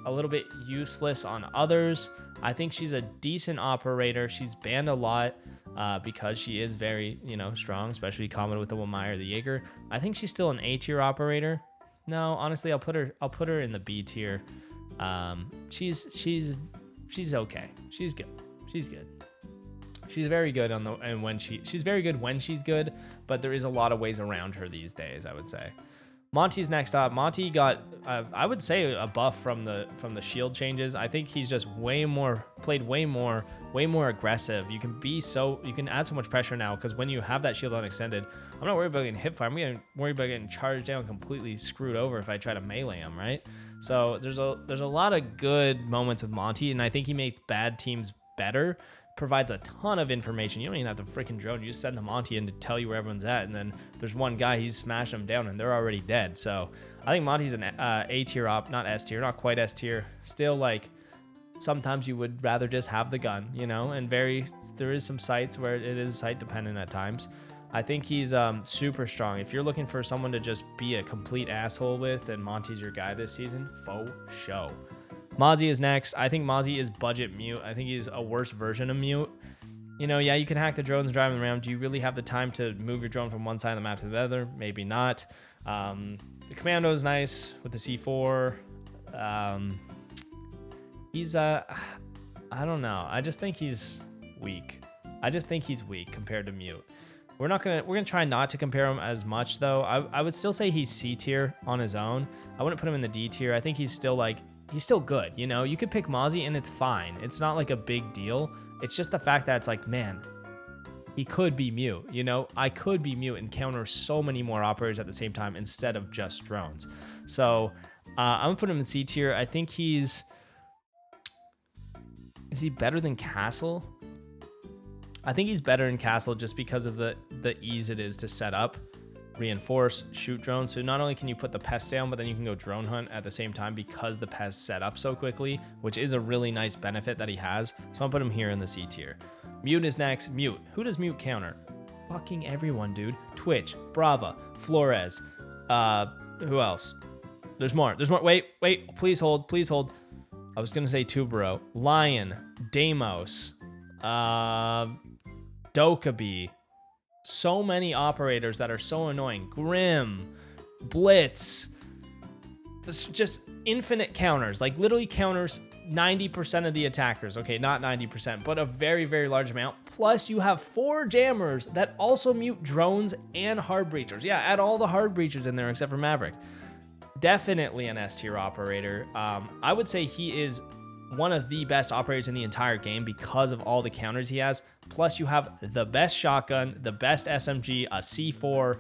a little bit useless on others. I think she's a decent operator. She's banned a lot because she is very, strong, especially comboed with the Wamai or the Jager. I think she's still an A tier operator. No, honestly, I'll put her in the B tier. She's okay. She's good. She's very good she's very good when she's good, but there is a lot of ways around her these days, I would say. Monty's next up. Monty got, I would say, a buff from the shield changes. I think he's just way more aggressive. You can add so much pressure now because when you have that shield unextended, I'm not worried about getting hip fire. I'm getting worried about getting charged down, completely screwed over if I try to melee him, right? So there's a lot of good moments with Monty, and I think he makes bad teams better. Provides a ton of information. You don't even have to freaking drone. You just send the Monty in to tell you where everyone's at, and then there's one guy, he's smashing them down, and they're already dead. So I think Monty's an A tier op, not S tier, not quite S tier. Still, like, sometimes you would rather just have the gun, and there is some sites where it is site dependent at times. I think he's super strong. If you're looking for someone to just be a complete asshole with, and Monty's your guy this season, faux show. Mozzie is next. I think Mozzie is budget mute. I think he's a worse version of mute. Yeah, you can hack the drones and drive them around. Do you really have the time to move your drone from one side of the map to the other? Maybe not. The commando is nice with the C4. He's I don't know. I just think he's weak. Compared to mute. We're gonna try not to compare him as much though. I would still say he's C tier on his own. I wouldn't put him in the D tier. I think he's still good. You could pick Mozzie and it's fine. It's not like a big deal. It's just the fact that it's like, man, he could be mute. I could be mute and counter so many more operators at the same time instead of just drones. So I'm gonna put him in C tier. I think is he better than Castle? I think he's better in Castle just because of the ease it is to set up, reinforce, shoot drones. So not only can you put the pest down, but then you can go drone hunt at the same time because the pest set up so quickly, which is a really nice benefit that he has. So I'll put him here in the C tier. Mute is next. Mute. Who does Mute counter? Fucking everyone, dude. Twitch, Brava, Flores. Who else? There's more. Wait. Please hold. I was gonna say Tubero, Lion, Deimos, Dokkaebi. So many operators that are so annoying. Grim, Blitz. This just infinite counters. Like literally counters 90% of the attackers. Okay, not 90%, but a very, very large amount. Plus you have 4 jammers that also mute drones and hard breachers. Yeah, add all the hard breachers in there except for Maverick. Definitely an S tier operator. I would say he is one of the best operators in the entire game because of all the counters he has. Plus, you have the best shotgun, the best SMG, a C4.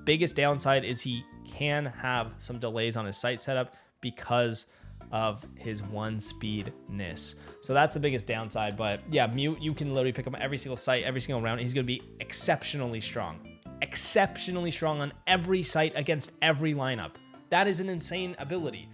Biggest downside is he can have some delays on his sight setup because of his one speedness. So that's the biggest downside. But yeah, Mute, you can literally pick him every single sight, every single round. He's going to be exceptionally strong on every sight against every lineup. That is an insane ability.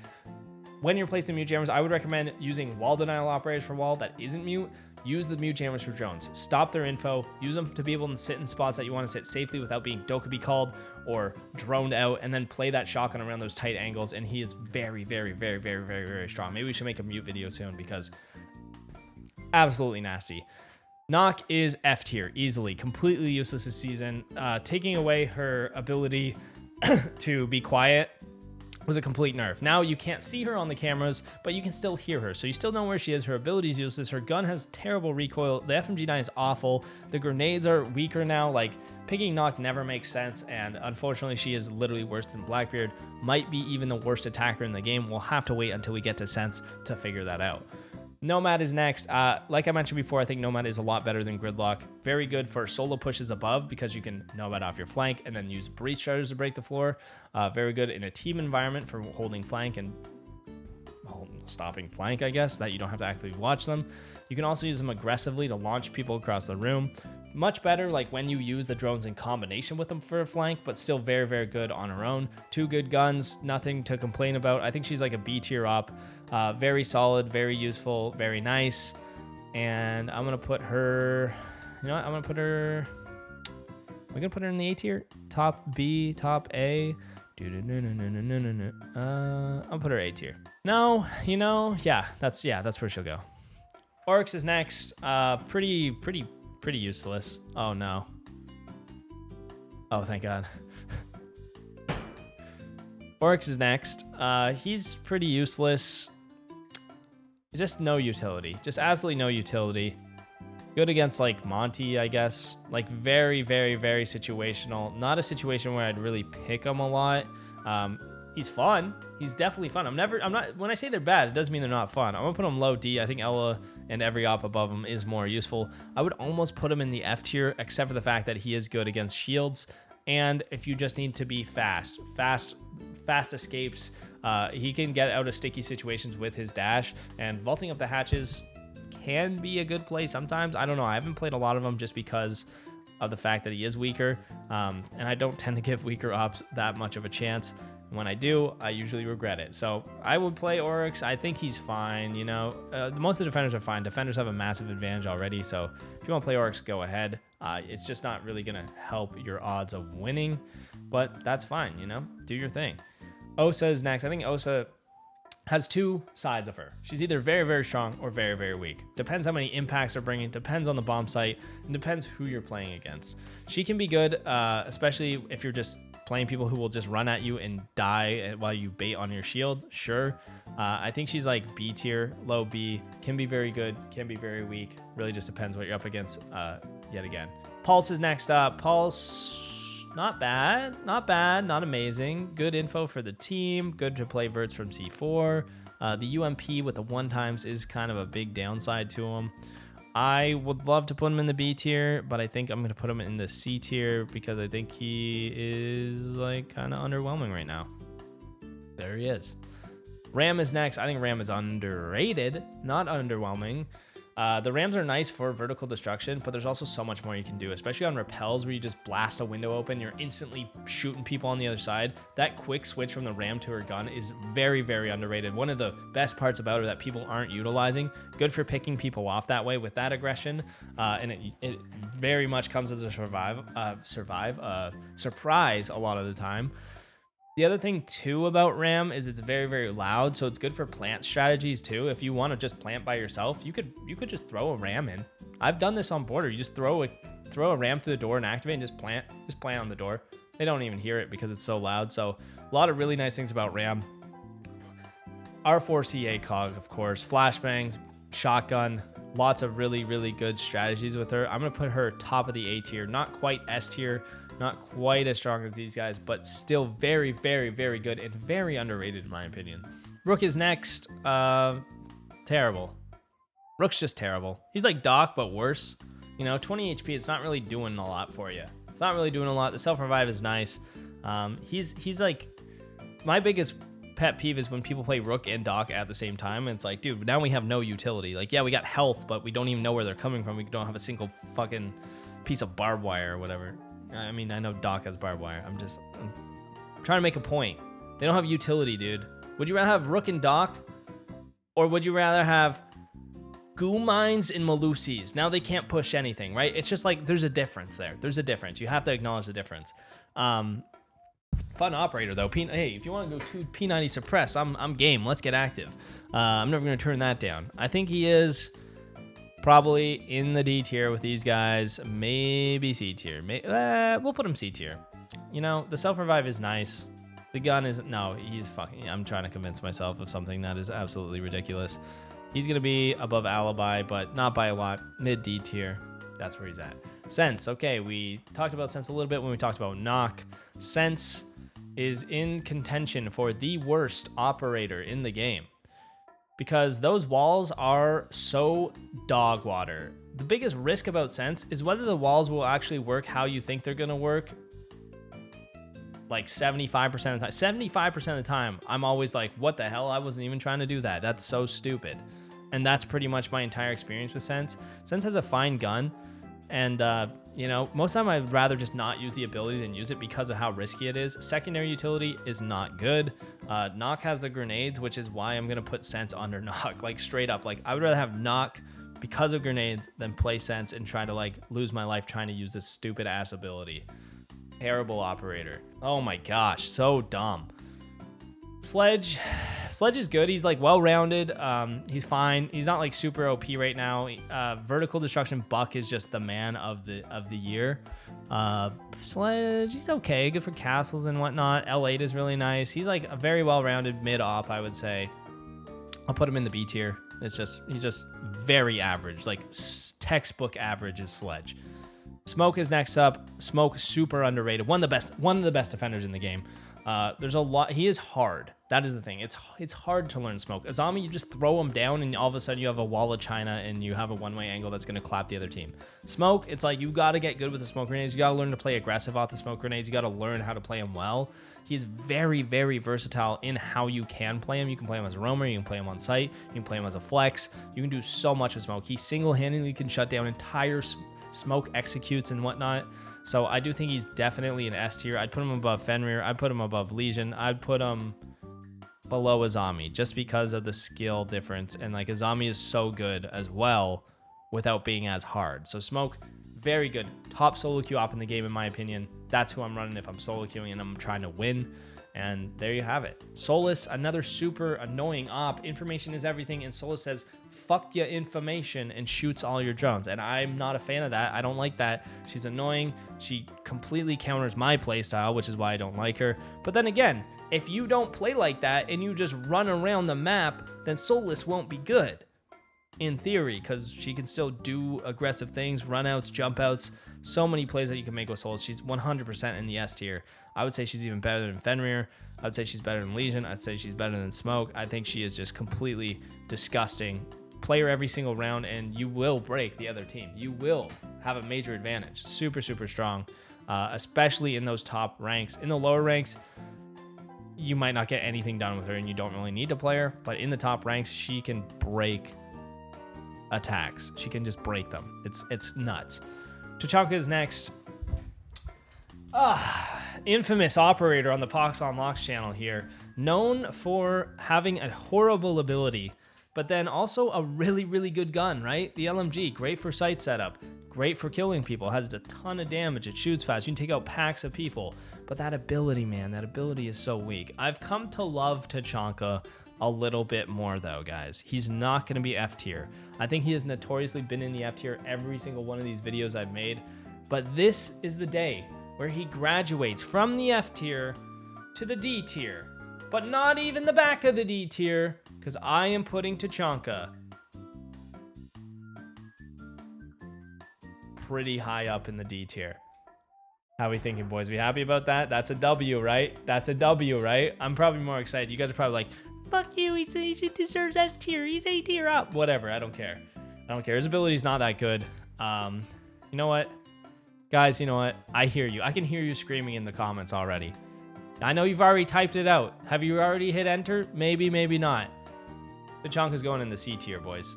When you're placing mute jammers, I would recommend using wall denial operators for wall that isn't mute. Use the mute jammers for drones. Stop their info. Use them to be able to sit in spots that you want to sit safely without being Dokkaebi called or droned out, and then play that shotgun around those tight angles. And he is very, very, very, very, very, very strong. Maybe we should make a mute video soon because absolutely nasty. Nokk is F tier, easily, completely useless this season. Taking away her ability to be quiet was a complete nerf. Now you can't see her on the cameras, but you can still hear her. So you still know where she is. Her ability is useless. Her gun has terrible recoil. The FMG9 is awful. The grenades are weaker now. Like, picking Nokk never makes sense. And unfortunately, she is literally worse than Blackbeard. Might be even the worst attacker in the game. We'll have to wait until we get to Sense to figure that out. Nomad is next. Like I mentioned before, I think Nomad is a lot better than Gridlock. Very good for solo pushes above because you can Nomad off your flank and then use breach charges to break the floor. Very good in a team environment for holding flank and stopping flank, I guess, that you don't have to actually watch them. You can also use them aggressively to launch people across the room. Much better like when you use the drones in combination with them for a flank, but still very, very good on her own. Two good guns, nothing to complain about. I think she's like a B tier op. Very solid, very useful, very nice. And I'm going to put her, you know what? I'm going to put her in the A tier. Top B, top A. I'll put her A tier. No, you know, yeah, that's where she'll go. Oryx is next. Pretty useless. Oh no. Oh, thank God. Oryx is next. He's pretty useless. Just no utility. Just absolutely no utility. Good against like Monty, I guess. Like very, very, very situational. Not a situation where I'd really pick him a lot. He's fun. He's definitely fun. I'm not, when I say they're bad, it doesn't mean they're not fun. I'm gonna put him low D. I think Ella and every op above him is more useful. I would almost put him in the F tier, except for the fact that he is good against shields. And if you just need to be fast escapes, he can get out of sticky situations with his dash, and vaulting up the hatches can be a good play sometimes. I don't know. I haven't played a lot of them just because of the fact that he is weaker. And I don't tend to give weaker ops that much of a chance. When I do, I usually regret it. So I would play Oryx. I think he's fine. You know, most of the defenders are fine. Defenders have a massive advantage already. So if you want to play Oryx, go ahead. It's just not really going to help your odds of winning, but that's fine. You know, do your thing. Osa is next. I think Osa has two sides of her. She's either very, very strong or very, very weak. Depends how many impacts they're bringing, depends on the bomb site, and depends who you're playing against. She can be good, especially if you're just playing people who will just run at you and die while you bait on your shield. Sure. I think she's like B tier, low B, can be very good, can be very weak. Really just depends what you're up against yet again. Pulse is next up. Pulse, not bad, not amazing. Good info for the team, good to play verts from C4. The UMP with the 1x is kind of a big downside to him. I would love to put him in the B tier, but I think I'm going to put him in the C tier because I think he is like kind of underwhelming right now. There he is. Ram is next. I think Ram is underrated, not underwhelming. The Rams are nice for vertical destruction, but there's also so much more you can do, especially on repels where you just blast a window open. You're instantly shooting people on the other side. That quick switch from the Ram to her gun is very, very underrated. One of the best parts about her that people aren't utilizing. Good for picking people off that way with that aggression. And it very much comes as a surprise a lot of the time. The other thing too about Ram is it's very, very loud, so it's good for plant strategies too. If you want to just plant by yourself, you could just throw a Ram in. I've done this on border. You just throw a Ram through the door and activate and just plant on the door. They don't even hear it because it's so loud. So a lot of really nice things about Ram. R4C ACOG, of course, flashbangs, shotgun, lots of really, really good strategies with her. I'm gonna put her top of the A tier, not quite S tier. Not quite as strong as these guys, but still very, very, very good and very underrated in my opinion. Rook is next. Terrible. Rook's just terrible. He's like Doc, but worse. You know, 20 HP, it's not really doing a lot for you. It's not really doing a lot. The self-revive is nice. He's like, my biggest pet peeve is when people play Rook and Doc at the same time. And it's like, dude, now we have no utility. Like, yeah, we got health, but we don't even know where they're coming from. We don't have a single fucking piece of barbed wire or whatever. I mean, I know Doc has barbed wire. I'm trying to make a point. They don't have utility, dude. Would you rather have Rook and Doc? Or would you rather have Goo Mines and Melusis? Now they can't push anything, right? It's just like, there's a difference there. There's a difference. You have to acknowledge the difference. Fun operator, though. Hey, if you want to go to P90 suppress, I'm game. Let's get active. I'm never going to turn that down. I think he is probably in the D tier with these guys. Maybe C tier. We'll put him C tier. You know, the self-revive is nice. The gun is... No, he's fucking... I'm trying to convince myself of something that is absolutely ridiculous. He's going to be above Alibi, but not by a lot. Mid D tier. That's where he's at. Sense. Okay, we talked about Sense a little bit when we talked about Nokk. Sense is in contention for the worst operator in the game because those walls are so dog water. The biggest risk about Sense is whether the walls will actually work how you think they're going to work. Like 75% of the time. 75% of the time, I'm always like, what the hell? I wasn't even trying to do that. That's so stupid. And that's pretty much my entire experience with Sense. Sense has a fine gun. And, you know, most of the time I'd rather just not use the ability than use it because of how risky it is. Secondary utility is not good. Nokk has the grenades, which is why I'm going to put Sense under Nokk. Like, straight up. Like, I would rather have Nokk because of grenades than play Sense and try to, like, lose my life trying to use this stupid-ass ability. Terrible operator. Oh, my gosh. So dumb. Sledge is good. He's like well-rounded. He's fine. He's not like super OP right now. Vertical destruction Buck is just the man of the year. Sledge, he's okay. Good for castles and whatnot. L8 is really nice. He's like a very well-rounded mid-op, I would say. I'll put him in the B tier. He's just very average, like textbook average is Sledge. Smoke is next up. Smoke, super underrated. One of the best defenders in the game. There's a lot. He is hard. That is the thing. It's hard to learn Smoke. Azami, you just throw him down and all of a sudden you have a wall of China and you have a one-way angle that's going to clap the other team. Smoke, it's like you got to get good with the smoke grenades. You got to learn to play aggressive off the smoke grenades. You got to learn how to play him well. He's very, very versatile in how you can play him. You can play him as a roamer. You can play him on site. You can play him as a flex. You can do so much with Smoke. He single-handedly can shut down entire Smoke executes and whatnot. So I do think he's definitely an S tier. I'd put him above Fenrir. I'd put him above Lesion. I'd put him below Azami just because of the skill difference. And like Azami is so good as well without being as hard. So Smoke, very good. Top solo queue op in the game in my opinion. That's who I'm running if I'm solo queuing and I'm trying to win. And there you have it. Solus, another super annoying op. Information is everything. And Solus says, fuck your information and shoots all your drones. And I'm not a fan of that. I don't like that. She's annoying. She completely counters my playstyle, which is why I don't like her. But then again, if you don't play like that and you just run around the map, then Solus won't be good. In theory, because she can still do aggressive things, run outs, jump outs, so many plays that you can make with Solus. She's 100% in the S tier. I would say she's even better than Fenrir. I would say she's better than Lesion. I'd say she's better than Smoke. I think she is just completely disgusting. Play her every single round and you will break the other team. You will have a major advantage. Super, super strong, especially in those top ranks. In the lower ranks, you might not get anything done with her and you don't really need to play her. But in the top ranks, she can break attacks. She can just break them. It's nuts. Tachanka is next. Infamous operator on the Pox Unlocks channel here. Known for having a horrible ability, but then also a really, really good gun, right? The LMG, great for site setup, great for killing people, has a ton of damage, it shoots fast, you can take out packs of people. But that ability, man, that ability is so weak. I've come to love Tachanka a little bit more though, guys. He's not going to be F tier. I think he has notoriously been in the F tier every single one of these videos I've made, but this is the day where he graduates from the F tier to the D tier, but not even the back of the D tier, because I am putting Tachanka pretty high up in the D tier. How are we thinking, boys? We happy about that? That's a W, right? That's a W, right? I'm probably more excited. You guys are probably like, fuck you, he deserves S tier, he's A tier up. Whatever, I don't care. I don't care. His ability's not that good. You know what? Guys, you know what? I hear you. I can hear you screaming in the comments already. I know you've already typed it out. Have you already hit enter? Maybe, maybe not. Tachanka's going in the C tier, boys.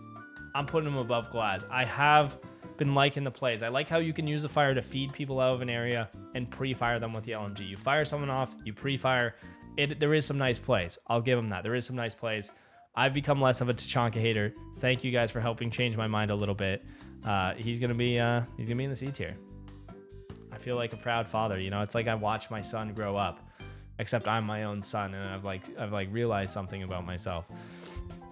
I'm putting him above Glaz. I have been liking the plays. I like how you can use the fire to feed people out of an area and pre-fire them with the LMG. You fire someone off, you pre-fire. There is some nice plays. I'll give him that. There is some nice plays. I've become less of a Tachanka hater. Thank you guys for helping change my mind a little bit. He's gonna be in the C tier. I feel like a proud father. You know, it's like I watch my son grow up, except I'm my own son, and I've realized something about myself.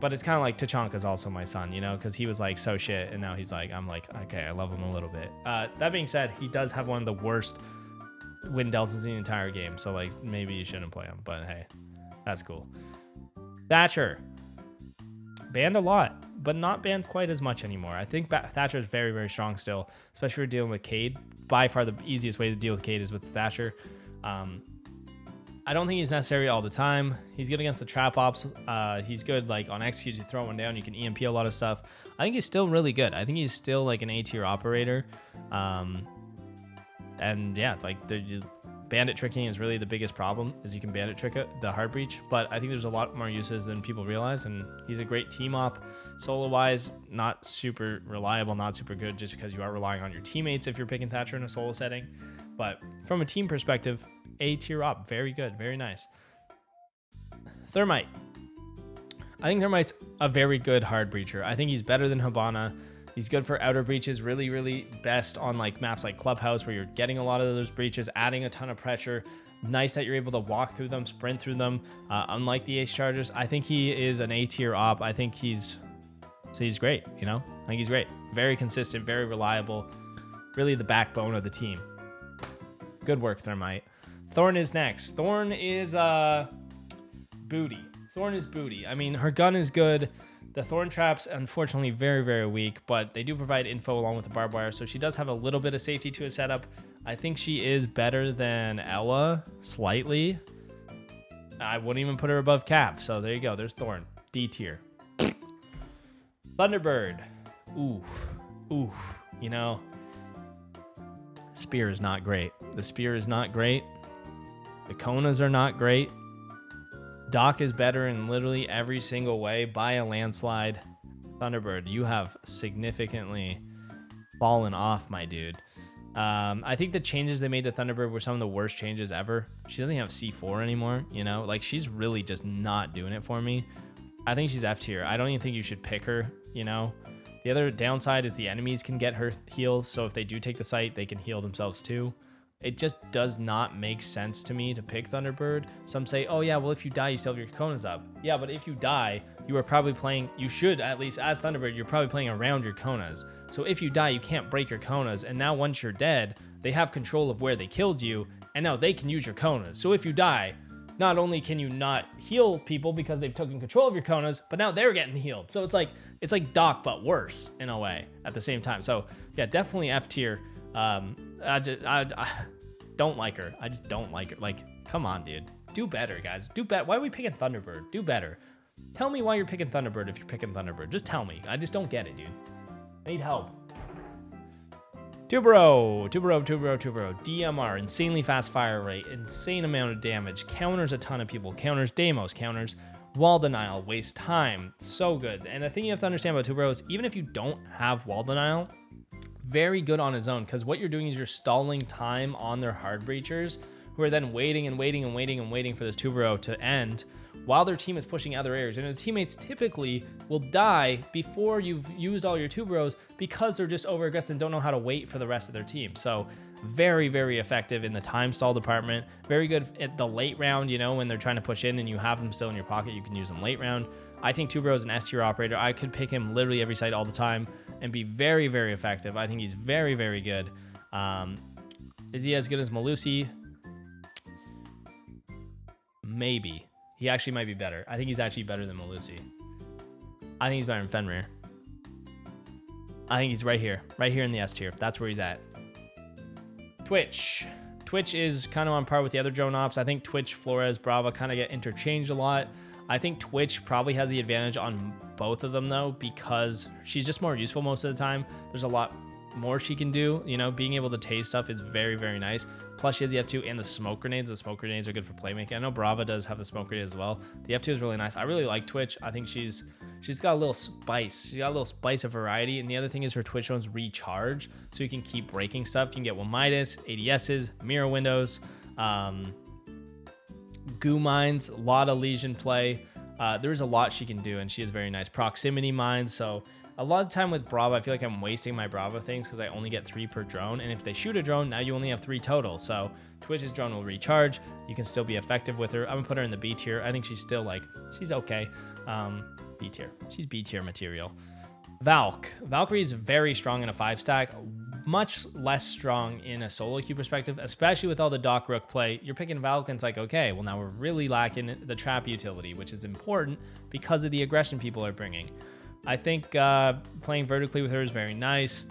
But it's kind of like Tachanka's also my son, you know, because he was like so shit, and now he's like, I'm like, okay, I love him a little bit. That being said, he does have one of the worst win deltas in the entire game, so like maybe you shouldn't play him. But hey, that's cool. Thatcher. Banned a lot, but not banned quite as much anymore. I think Thatcher is very, very strong still, especially if you're dealing with Cade. By far, the easiest way to deal with Cade is with Thatcher. I don't think he's necessary all the time. He's good against the trap ops. He's good like on execute. You throw one down, you can EMP a lot of stuff. I think he's still really good. I think he's still like an A tier operator. And yeah, like bandit tricking is really the biggest problem, is you can bandit trick it, the hard breach. But I think there's a lot more uses than people realize, and he's a great team op. Solo wise, not super reliable, not super good, just because you are relying on your teammates if you're picking Thatcher in a solo setting. But from a team perspective, A tier op, very good, very nice. Thermite. I think Thermite's a very good hard breacher. I think he's better than Hibana. He's good for outer breaches, really, really best on like maps like Clubhouse, where you're getting a lot of those breaches, adding a ton of pressure. Nice that you're able to walk through them, sprint through them. Unlike the Ace Chargers, I think he is an A tier op. I think he's great, you know? I think he's great. Very consistent, very reliable. Really the backbone of the team. Good work, Thermite. Thorn is next. Thorn is booty. Thorn is booty. I mean, her gun is good. The thorn traps, unfortunately, very, very weak, but they do provide info along with the barbed wire, so she does have a little bit of safety to a setup. I think she is better than Ella, slightly. I wouldn't even put her above Cav, so there you go. There's Thorn, D tier. Thunderbird. Ooh. You know, Spear is not great. The Spear is not great. The Konas are not great. Doc is better in literally every single way by a landslide. Thunderbird, you have significantly fallen off, my dude. I think the changes they made to Thunderbird were some of the worst changes ever. She doesn't have C4 anymore, you know? Like, she's really just not doing it for me. I think she's F tier. I don't even think you should pick her, you know? The other downside is the enemies can get her heals, so if they do take the site, they can heal themselves too. It just does not make sense to me to pick Thunderbird. Some say, oh yeah, well, if you die, you still have your Konas up. Yeah, but if you die, you are probably playing, you should, at least as Thunderbird, you're probably playing around your Konas. So if you die, you can't break your Konas. And now once you're dead, they have control of where they killed you, and now they can use your Konas. So if you die, not only can you not heal people because they've taken control of your Konas, but now they're getting healed. So it's like Doc, but worse in a way at the same time. So yeah, definitely F tier. I don't like her. I just don't like her. Like, come on, dude. Do better, guys. Do better. Why are we picking Thunderbird? Do better. Tell me why you're picking Thunderbird if you're picking Thunderbird. Just tell me. I just don't get it, dude. I need help. Tubero. DMR. Insanely fast fire rate. Insane amount of damage. Counters a ton of people. Counters Deimos. Counters wall denial. Waste time. So good. And the thing you have to understand about Tubero is even if you don't have wall denial, very good on his own, because what you're doing is you're stalling time on their hard breachers, who are then waiting for this Tubero to end while their team is pushing other areas. And the teammates typically will die before you've used all your Tuberos because they're just over aggressive and don't know how to wait for the rest of their team. So very, very effective in the time stall department. Very good at the late round, you know, when they're trying to push in and you have them still in your pocket, you can use them late round. I think Tubero is an S tier operator. I could pick him literally every site all the time and be very, very effective. I think he's very, very good. Is he as good as Melusi? Maybe. He actually might be better. I think he's actually better than Melusi. I think he's better than Fenrir. I think he's right here in the S tier. That's where he's at. Twitch. Twitch is kind of on par with the other drone ops. I think Twitch, Flores, Brava kind of get interchanged a lot. I think Twitch probably has the advantage on both of them though, because she's just more useful most of the time. There's a lot more she can do, you know, being able to taste stuff is very, very nice. Plus she has the F2 and the smoke grenades. The smoke grenades are good for playmaking. I know Brava does have the smoke grenade as well. The F2 is really nice. I really like Twitch. I think she's got a little spice. She's got a little spice of variety. And the other thing is her Twitch zones recharge, so you can keep breaking stuff. You can get 1 Midas, ADSs, mirror windows, goo mines, a lot of Lesion play. There's a lot she can do, and she is very nice. Proximity mines, so a lot of time with Brava, I feel like I'm wasting my Brava things because I only get 3 per drone. And if they shoot a drone, now you only have 3 total. So Twitch's drone will recharge. You can still be effective with her. I'm gonna put her in the B tier. I think she's still like, she's okay. B tier. She's B tier material. Valkyrie is very strong in a 5-stack, much less strong in a solo queue perspective, especially with all the Doc Rook play. You're picking Valk and it's like, okay, well now we're really lacking the trap utility, which is important because of the aggression people are bringing. I think playing vertically with her is very nice.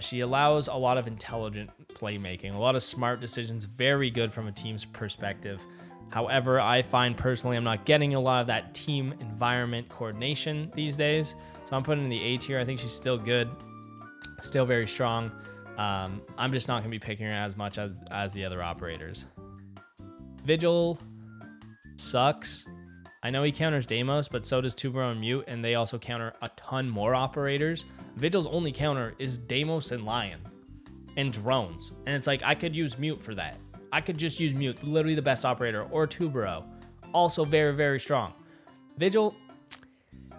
She allows a lot of intelligent playmaking, a lot of smart decisions, very good from a team's perspective. However, I find personally I'm not getting a lot of that team environment coordination these days. So I'm putting in the A tier. I think she's still good, still very strong. I'm just not going to be picking her as much as the other operators. Vigil sucks. I know he counters Deimos, but so does Tubero and Mute, and they also counter a ton more operators. Vigil's only counter is Deimos and Lion and drones. And it's like, I could use Mute for that. I could just use Mute, literally the best operator, or Tubero. Also very, very strong. Vigil,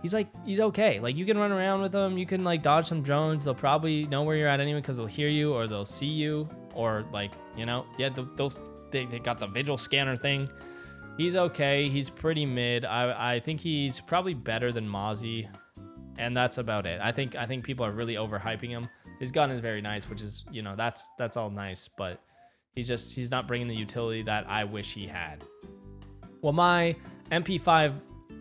he's okay. Like, you can run around with him. You can, like, dodge some drones. They'll probably know where you're at anyway because they'll hear you or they'll see you. Or, like, you know, yeah, they got the Vigil scanner thing. He's okay. He's pretty mid. I think he's probably better than Mozzie, and that's about it. I think people are really overhyping him. His gun is very nice, which is, you know, that's all nice, but he's not bringing the utility that I wish he had. Well, my MP5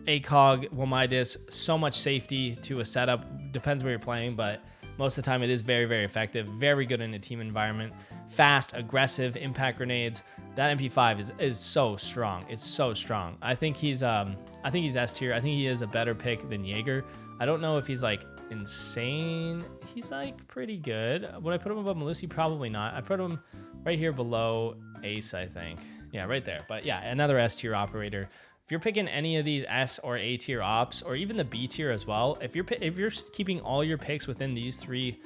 ACOG, well, my disc, so much safety to a setup. Depends where you're playing, but most of the time it is very, very effective. Very good in a team environment. Fast, aggressive, impact grenades. That MP5 is so strong. It's so strong. I think he's S tier. I think he is a better pick than Jager. I don't know if he's like insane. He's like pretty good. Would I put him above Melusi? Probably not. I put him right here below Ace, I think. Yeah, right there. But yeah, another S tier operator. If you're picking any of these S or A tier ops, or even the B tier as well, if you're keeping all your picks within these 3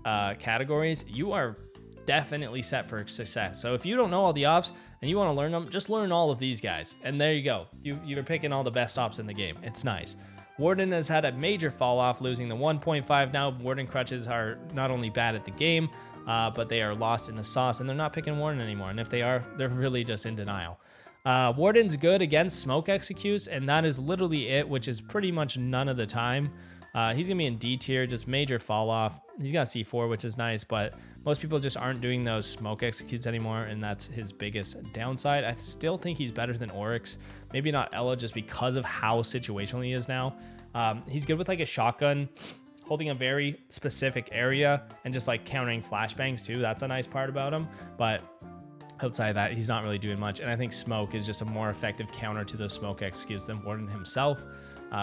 categories, you are definitely set for success. So if you don't know all the ops and you want to learn them, just learn all of these guys, and there you go. You're picking all the best ops in the game. It's nice. Warden has had a major fall off, losing the 1.5 now. Warden crutches are not only bad at the game, but they are lost in the sauce, and they're not picking Warden anymore. And if they are, they're really just in denial. Warden's good against smoke executes, and that is literally it, which is pretty much none of the time. He's going to be in D tier, just major fall off. He's got C4, which is nice, but most people just aren't doing those smoke executes anymore, and that's his biggest downside. I still think he's better than Oryx. Maybe not Ella, just because of how situational he is now. He's good with like a shotgun, holding a very specific area, and just like countering flashbangs too. That's a nice part about him, but outside of that, he's not really doing much. And I think smoke is just a more effective counter to those smoke executes than Warden himself.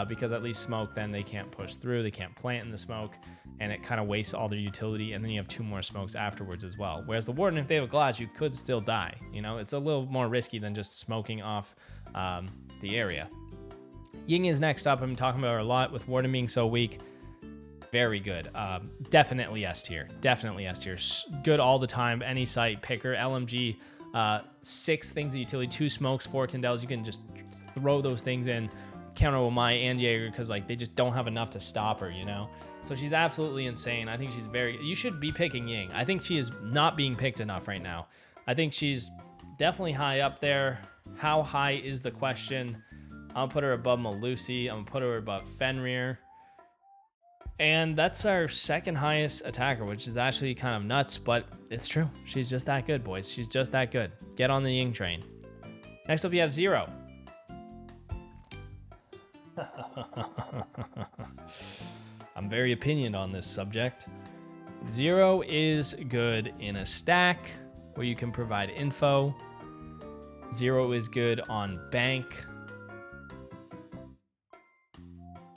Because at least smoke, then they can't push through, they can't plant in the smoke, and it kind of wastes all their utility, and then you have 2 more smokes afterwards as well. Whereas the Warden, if they have a Glaz, you could still die. You know, it's a little more risky than just smoking off the area. Ying is next up. I'm talking about her a lot with Warden being so weak. Very good. Definitely S tier. Definitely S tier. Good all the time. Any site picker. LMG. 6 things of utility. 2 smokes, 4 Candels. You can just throw those things in. Counter Omai and Jager, because like they just don't have enough to stop her, you know. So she's absolutely insane. I think she's you should be picking Ying. I think she is not being picked enough right now. I think she's definitely high up there. How high is the question? I'll put her above Melusi. I'm gonna put her above Fenrir. And that's our second highest attacker, which is actually kind of nuts, but it's true. She's just that good, boys. She's just that good. Get on the Ying train. Next up, you have Zero. I'm very opinioned on this subject. Zero is good in a stack where you can provide info. Zero is good on bank.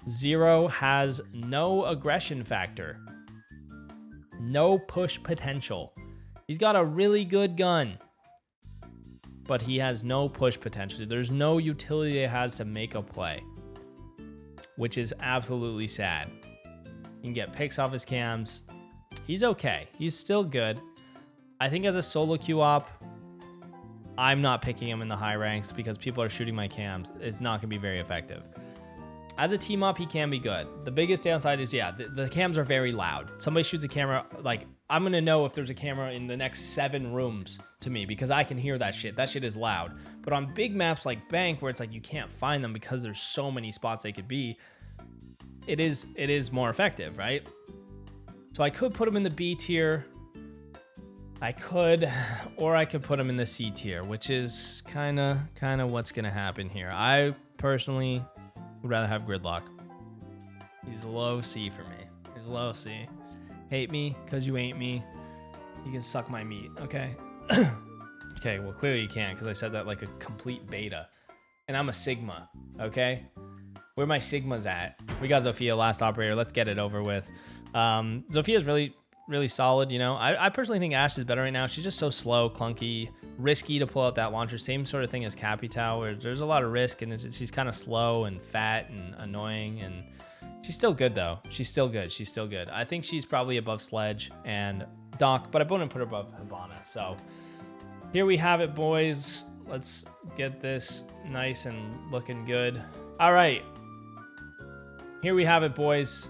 0 has no aggression factor. No push potential. He's got a really good gun, but he has no push potential. There's no utility it has to make a play, which is absolutely sad. You can get picks off his cams. He's okay. He's still good. I think as a solo queue op, I'm not picking him in the high ranks because people are shooting my cams. It's not going to be very effective. As a team up, he can be good. The biggest downside is, yeah, the cams are very loud. Somebody shoots a camera, like, I'm going to know if there's a camera in the next 7 rooms to me because I can hear that shit. That shit is loud. But on big maps like Bank, where it's like you can't find them because there's so many spots they could be, it is more effective, right? So I could put him in the B tier. I could, or I could put him in the C tier, which is kind of what's going to happen here. I personally would rather have Gridlock. He's low C for me. He's low C. Hate me because you ain't me. You can suck my meat, okay? Okay, well, clearly you can't because I said that like a complete beta. And I'm a Sigma, okay? Where my Sigmas at? We got Zofia, last operator. Let's get it over with. Zofia's really solid, you know. I personally think Ashe is better right now. She's just so slow, clunky, risky to pull out that launcher. Same sort of thing as Capitao, where there's a lot of risk, and she's kind of slow and fat and annoying, and she's still good, though. She's still good. She's still good. I think she's probably above Sledge and Doc, but I wouldn't put her above Hibana. So here we have it, boys. Let's get this nice and looking good. All right. Here we have it, boys.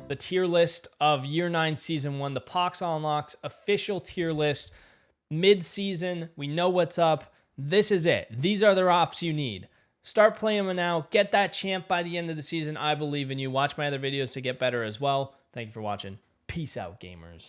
The tier list of Year 9 Season 1, the Pox Unlocks official tier list, mid-season. We know what's up. This is it. These are the ops you need. Start playing them now. Get that champ by the end of the season. I believe in you. Watch my other videos to get better as well. Thank you for watching. Peace out, gamers.